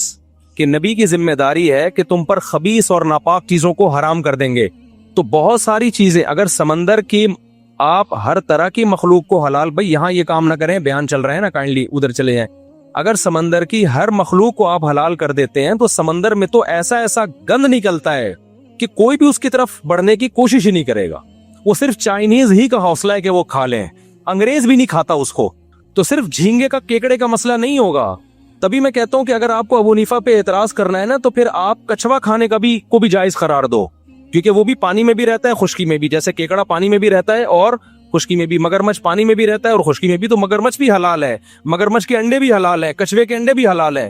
کہ نبی کی ذمہ داری ہے کہ تم پر خبیث اور ناپاک چیزوں کو حرام کر دیں گے. تو بہت ساری چیزیں, اگر سمندر کی آپ ہر طرح کی مخلوق کو حلال, بھائی یہاں یہ کام نہ کریں, بیان چل رہا ہے نا, کائنڈلی ادھر چلے جائیں. اگر سمندر کی ہر مخلوق کو آپ حلال کر دیتے ہیں تو سمندر میں تو ایسا گند نکلتا ہے کہ کوئی بھی اس کی طرف بڑھنے کی کوشش ہی نہیں کرے گا. وہ صرف چائنیز ہی کا حوصلہ ہے کہ وہ کھا لیں, انگریز بھی نہیں کھاتا اس کو. تو صرف جھینگے کا کیکڑے کا مسئلہ نہیں ہوگا. تبھی میں کہتا ہوں کہ اگر آپ کو ابو حنیفہ پہ اعتراض کرنا ہے نا, تو پھر آپ کچھوا کھانے کا بھی کو بھی جائز قرار دو, کیونکہ وہ بھی پانی میں بھی رہتا ہے خشکی میں بھی, جیسے کیکڑا پانی میں بھی رہتا ہے اور خشکی میں بھی, مگرمچھ پانی میں بھی رہتا ہے اور خشکی میں بھی, تو مگرمچھ بھی حلال ہے, مگرمچھ کے انڈے بھی حلال ہے, کچھوے کے انڈے بھی حلال ہے.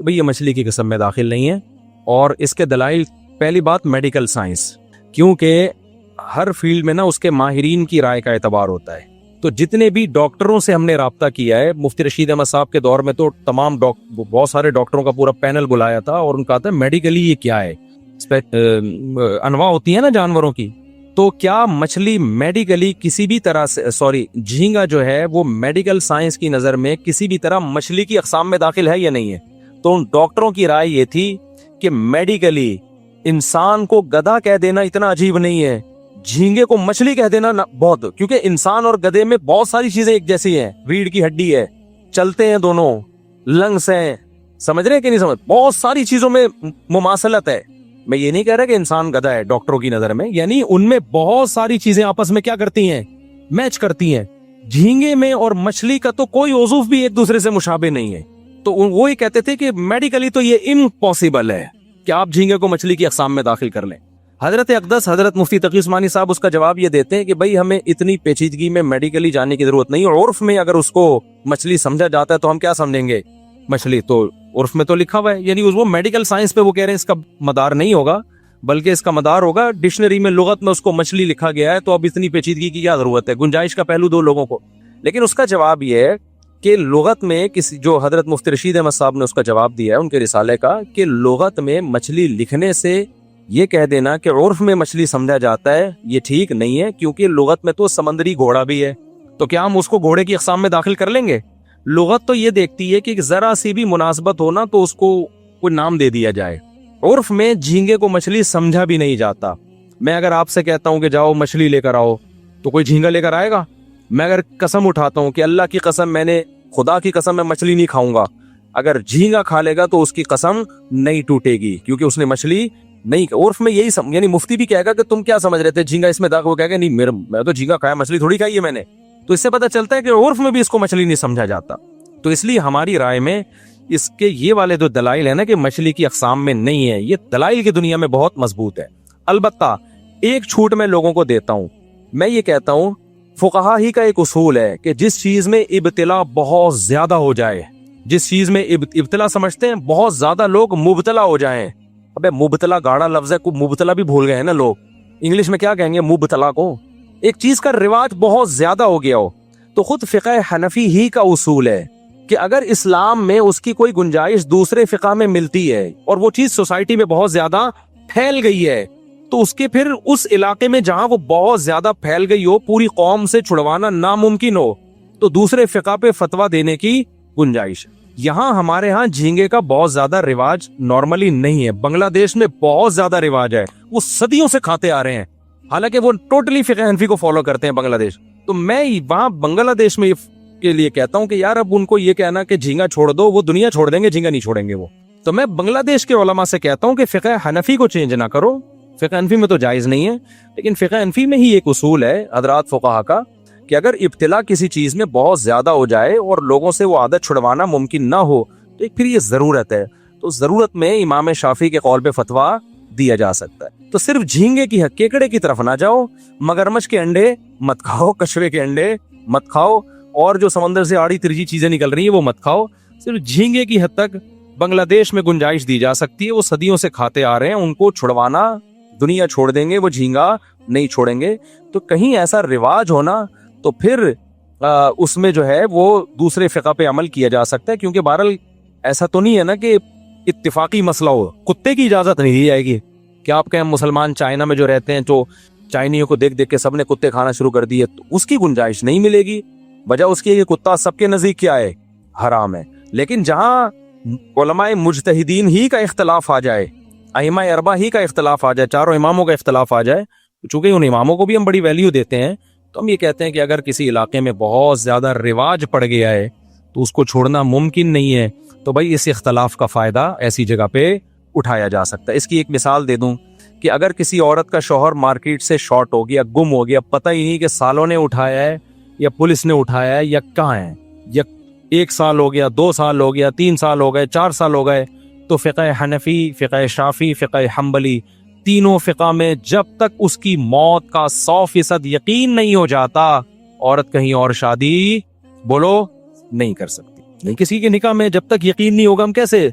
بھئی یہ مچھلی کی قسم میں داخل نہیں ہے. اور اس کے دلائل، پہلی بات میڈیکل سائنس، کیونکہ ہر فیلڈ میں نا اس کے ماہرین کی رائے کا اعتبار ہوتا ہے. تو جتنے بھی ڈاکٹروں سے ہم نے رابطہ کیا ہے، مفتی رشید احمد صاحب کے دور میں تو تمام بہت سارے ڈاکٹروں کا پورا پینل بلایا تھا اور ان کا تھا میڈیکلی یہ کیا ہے. انواع ہوتی ہیں نا جانوروں کی، تو کیا مچھلی میڈیکلی کسی بھی طرح سے، جھینگا جو ہے وہ میڈیکل سائنس کی نظر میں کسی بھی طرح مچھلی کی اقسام میں داخل ہے یا نہیں ہے؟ تو ان ڈاکٹروں کی رائے یہ تھی کہ میڈیکلی انسان کو گدھا کہہ دینا اتنا عجیب نہیں ہے، جھینگے کو مچھلی کہہ دینا بہت، کیونکہ انسان اور گدھے میں بہت ساری چیزیں ایک جیسی ہیں. ریڑھ کی ہڈی ہے، چلتے ہیں دونوں، لنگس ہیں، سمجھ رہے ہیں کہ نہیں سمجھ، بہت ساری چیزوں میں مماثلت ہے. میں یہ نہیں کہہ رہا کہ انسان گدھا ہے ڈاکٹروں کی نظر میں، یعنی ان میں بہت ساری چیزیں آپس میں کیا کرتی ہیں، میچ کرتی ہیں. جھینگے میں اور مچھلی کا تو کوئی عضو بھی ایک دوسرے سے مشابہ نہیں ہے. تو وہ یہ کہتے تھے کہ میڈیکلی تو یہ امپاسبل ہے کہ آپ جھینگے کو مچھلی کی اقسام میں داخل کر لیں. حضرت اقدس حضرت مفتی تقی عثمانی صاحب اس کا جواب یہ دیتے ہیں کہ بھئی ہمیں اتنی پیچیدگی میں میڈیکلی جاننے کی ضرورت نہیں. اور عرف میں اگر اس کو مچھلی سمجھا جاتا ہے تو ہم کیا سمجھیں گے، مچھلی. تو عرف میں تو لکھا ہوا ہے، یعنی وہ میڈیکل سائنس پہ وہ کہہ رہے ہیں اس کا مدار نہیں ہوگا، بلکہ اس کا مدار ہوگا ڈکشنری میں، لغت میں اس کو مچھلی لکھا گیا ہے، تو اب اتنی پیچیدگی کی کیا ضرورت ہے. گنجائش کا پہلو دو لوگوں کو. لیکن اس کا جواب یہ ہے کہ لغت میں کسی، جو حضرت مفتی رشید احمد صاحب نے اس کا جواب دیا ہے ان کے رسالے کا، کہ لغت میں مچھلی لکھنے سے یہ کہہ دینا کہ عرف میں مچھلی سمجھا جاتا ہے یہ ٹھیک نہیں ہے، کیونکہ لغت میں تو سمندری گھوڑا بھی ہے. تو کیا ہم اس کو گھوڑے کی اقسام میں داخل کر لیں گے؟ لغت تو یہ دیکھتی ہے کہ ذرا سی بھی مناسبت ہونا تو اس کو کوئی نام دے دیا جائے. عرف میں جھینگے کو مچھلی سمجھا بھی نہیں جاتا. میں اگر آپ سے کہتا ہوں کہ جاؤ مچھلی لے کر آؤ، تو کوئی جھینگا لے کر آئے گا؟ میں اگر قسم اٹھاتا ہوں کہ اللہ کی قسم، میں نے خدا کی قسم میں مچھلی نہیں کھاؤں گا، اگر جھینگا کھا لے گا تو اس کی قسم نہیں ٹوٹے گی، کیونکہ اس نے مچھلی نہیں. عرف میں یہی یعنی مفتی بھی کہے گا کہ تم کیا سمجھ رہے تھے جھینگا اس میں داخل، وہ کہے گا نہیں میں تو جھینگا کھایا، مچھلی تھوڑی کھائی ہے میں نے. تو اس سے پتہ چلتا ہے کہ عرف میں بھی اس کو مچھلی نہیں سمجھا جاتا. تو اس لیے ہماری رائے میں اس کے یہ والے جو دلائل ہیں نا کہ مچھلی کی اقسام میں نہیں ہے، یہ دلائل کی دنیا میں بہت مضبوط ہے. البتہ ایک چھوٹ میں لوگوں کو دیتا ہوں، میں یہ کہتا ہوں فقہا ہی کا ایک اصول ہے کہ جس چیز میں ابتلا بہت زیادہ ہو جائے، جس چیز میں ابتلا سمجھتے ہیں بہت زیادہ لوگ مبتلا ہو جائیں. ابے مبتلا گاڑا لفظ ہے، کو مبتلا بھی بھول گئے ہیں نا لوگ، انگلش میں کیا کہیں گے مبتلا کو. ایک چیز کا رواج بہت زیادہ ہو گیا ہو، تو خود فقہ حنفی ہی کا اصول ہے کہ اگر اسلام میں اس کی کوئی گنجائش دوسرے فقہ میں ملتی ہے اور وہ چیز سوسائٹی میں بہت زیادہ پھیل گئی ہے، تو اس کے پھر اس علاقے میں جہاں وہ بہت زیادہ پھیل گئی ہو، پوری قوم سے چھڑوانا ناممکن ہو، تو دوسرے فقہ پہ فتویٰ دینے کی گنجائش. یہاں ہمارے ہاں جھینگے کا بہت زیادہ رواج نارملی نہیں ہے. بنگلہ دیش میں بہت زیادہ رواج ہے، وہ صدیوں سے کھاتے آ رہے ہیں، حالانکہ وہ ٹوٹلی فقہ حنفی کو فالو کرتے ہیں بنگلہ دیش. تو میں وہاں بنگلہ دیش میں کے لیے کہتا ہوں کہ یار اب ان کو یہ کہنا کہ جھینگا چھوڑ دو، وہ دنیا چھوڑ دیں گے، جھینگا نہیں چھوڑیں گے وہ. تو میں بنگلہ دیش کے علماء سے کہتا ہوں کہ فقہ حنفی کو چینج نہ کرو. فقہ حنفی میں تو جائز نہیں ہے، لیکن فقہ حنفی میں ہی ایک اصول ہے حضرات فقہا کا کہ اگر ابتلا کسی چیز میں بہت زیادہ ہو جائے اور لوگوں سے وہ عادت چھڑوانا ممکن نہ ہو، تو پھر یہ ضرورت ہے. تو ضرورت میں امام شافعی کے قول پہ فتویٰ دیا جا سکتا ہے. تو صرف جھینگے کی کیکڑے کی طرف نہ جاؤ، مگرمچھ کے انڈے مت کھاؤ، کچھوے کے انڈے مت کھاؤ، اور جو سمندر سے آڑی ترجی چیزیں نکل رہی ہیں وہ مت کھاؤ. صرف جھینگے کی حد تک بنگلہ دیش میں گنجائش دی جا سکتی ہے، وہ صدیوں سے کھاتے آ رہے ہیں، ان کو چھڑوانا دنیا چھوڑ دیں گے، وہ جھینگا نہیں چھوڑیں گے. تو کہیں ایسا رواج ہونا تو پھر اس میں جو ہے وہ دوسرے فقہ پہ عمل کیا جا سکتا ہے، کیونکہ بہرحال ایسا تو نہیں ہے نا کہ اتفاقی مسئلہ ہو. کتے کی اجازت نہیں دی جائے گی کہ آپ کہیں مسلمان چائنا میں جو رہتے ہیں، جو چائنیوں کو دیکھ دیکھ کے سب نے کتے کھانا شروع کر دیے، تو اس کی گنجائش نہیں ملے گی. وجہ اس کی ہے کہ کتا سب کے نزدیک کیا ہے، حرام ہے. لیکن جہاں علماء مجتہدین ہی کا اختلاف آ جائے، ائمہ اربعہ ہی کا اختلاف آ جائے، چاروں اماموں کا اختلاف آ جائے، چونکہ ان اماموں کو بھی ہم بڑی ویلیو دیتے ہیں، تو ہم یہ کہتے ہیں کہ اگر کسی علاقے میں بہت زیادہ رواج پڑ گیا ہے تو اس کو چھوڑنا ممکن نہیں ہے. تو بھائی اس اختلاف کا فائدہ ایسی جگہ پہ اٹھایا جا سکتا ہے. اس کی ایک مثال دے دوں کہ اگر کسی عورت کا شوہر مارکیٹ سے شارٹ ہو گیا، گم ہو گیا، پتہ ہی نہیں کہ سالوں نے اٹھایا ہے یا پولیس نے اٹھایا ہے یا کہاں ہے، یا 1 سال ہو گیا، 2 سال ہو گیا، 3 سال ہو گئے، 4 سال ہو گئے، تو فقہ حنفی، فقہ شافعی، فقہ حنبلی، تینوں فقہ میں جب تک اس کی موت کا 100% یقین نہیں ہو جاتا، عورت کہیں اور شادی بولو نہیں کر سکتی. نہیں، کسی کے نکاح میں جب تک یقین نہیں ہوگا ہم کیسے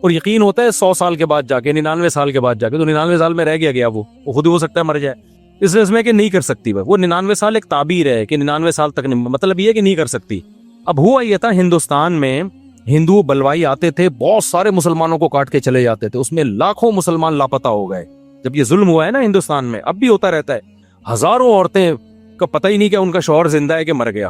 اور یقین ہوتا ہے 100 سال کے بعد جا کے 99 سال کے بعد جا کے، تو 99 سال میں رہ گیا وہ خود ہی ہو سکتا ہے مر جائے، اس وجہ میں کہ نہیں کر سکتی وہ 99 سال ایک تعبیر ہے کہ 99 سال تک نہیں، مطلب یہ ہے کہ نہیں کر سکتی۔ اب ہوا یہ تھا ہندوستان میں ہندو بلوائی آتے تھے، بہت سارے مسلمانوں کو کاٹ کے چلے جاتے تھے، اس میں لاکھوں مسلمان لاپتہ ہو گئے۔ جب یہ ظلم ہوا ہے نا ہندوستان میں، اب بھی ہوتا رہتا ہے، ہزاروں عورتیں کا پتہ ہی نہیں کہ ان کا شوہر زندہ ہے کہ مر گیا۔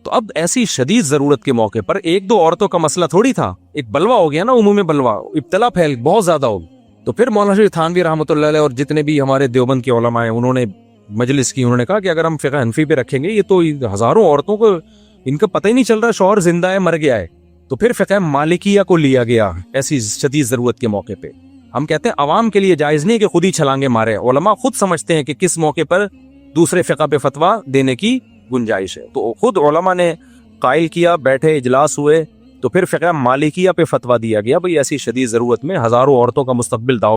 تو اب ایسی شدید ضرورت کے موقع پر ایک دو عورتوں کا مسئلہ تھوڑی تھا، ایک بلوا ہو گیا نا، عمومی بلوا، ابتلا پھیل بہت زیادہ ہو۔ تو پھر مولانا شریف تھانوی رحمۃ اللہ علیہ اور جتنے بھی ہمارے دیوبند کے علماء ہیں، انہوں نے مجلس کی، انہوں نے کہا کہ اگر ہم فقہ حنفی پہ رکھیں گے، یہ تو ہزاروں عورتوں کو ان کا پتہ ہی نہیں چل رہا شوہر زندہ ہے مر گیا ہے، تو پھر فقہ مالکیہ کو لیا گیا ایسی شدید ضرورت کے موقع پہ۔ ہم کہتے ہیں عوام کے لیے جائز نہیں کہ خود ہی چھلانگے مارے، علماء خود سمجھتے ہیں کہ کس موقع پر دوسرے فقہ پہ فتویٰ دینے کی گنجائش ہے، تو خود علماء نے قائل کیا، بیٹھے اجلاس ہوئے، تو پھر فقہ مالکیہ پہ فتویٰ دیا گیا، بھئی ایسی شدید ضرورت میں ہزاروں عورتوں کا مستقبل داؤ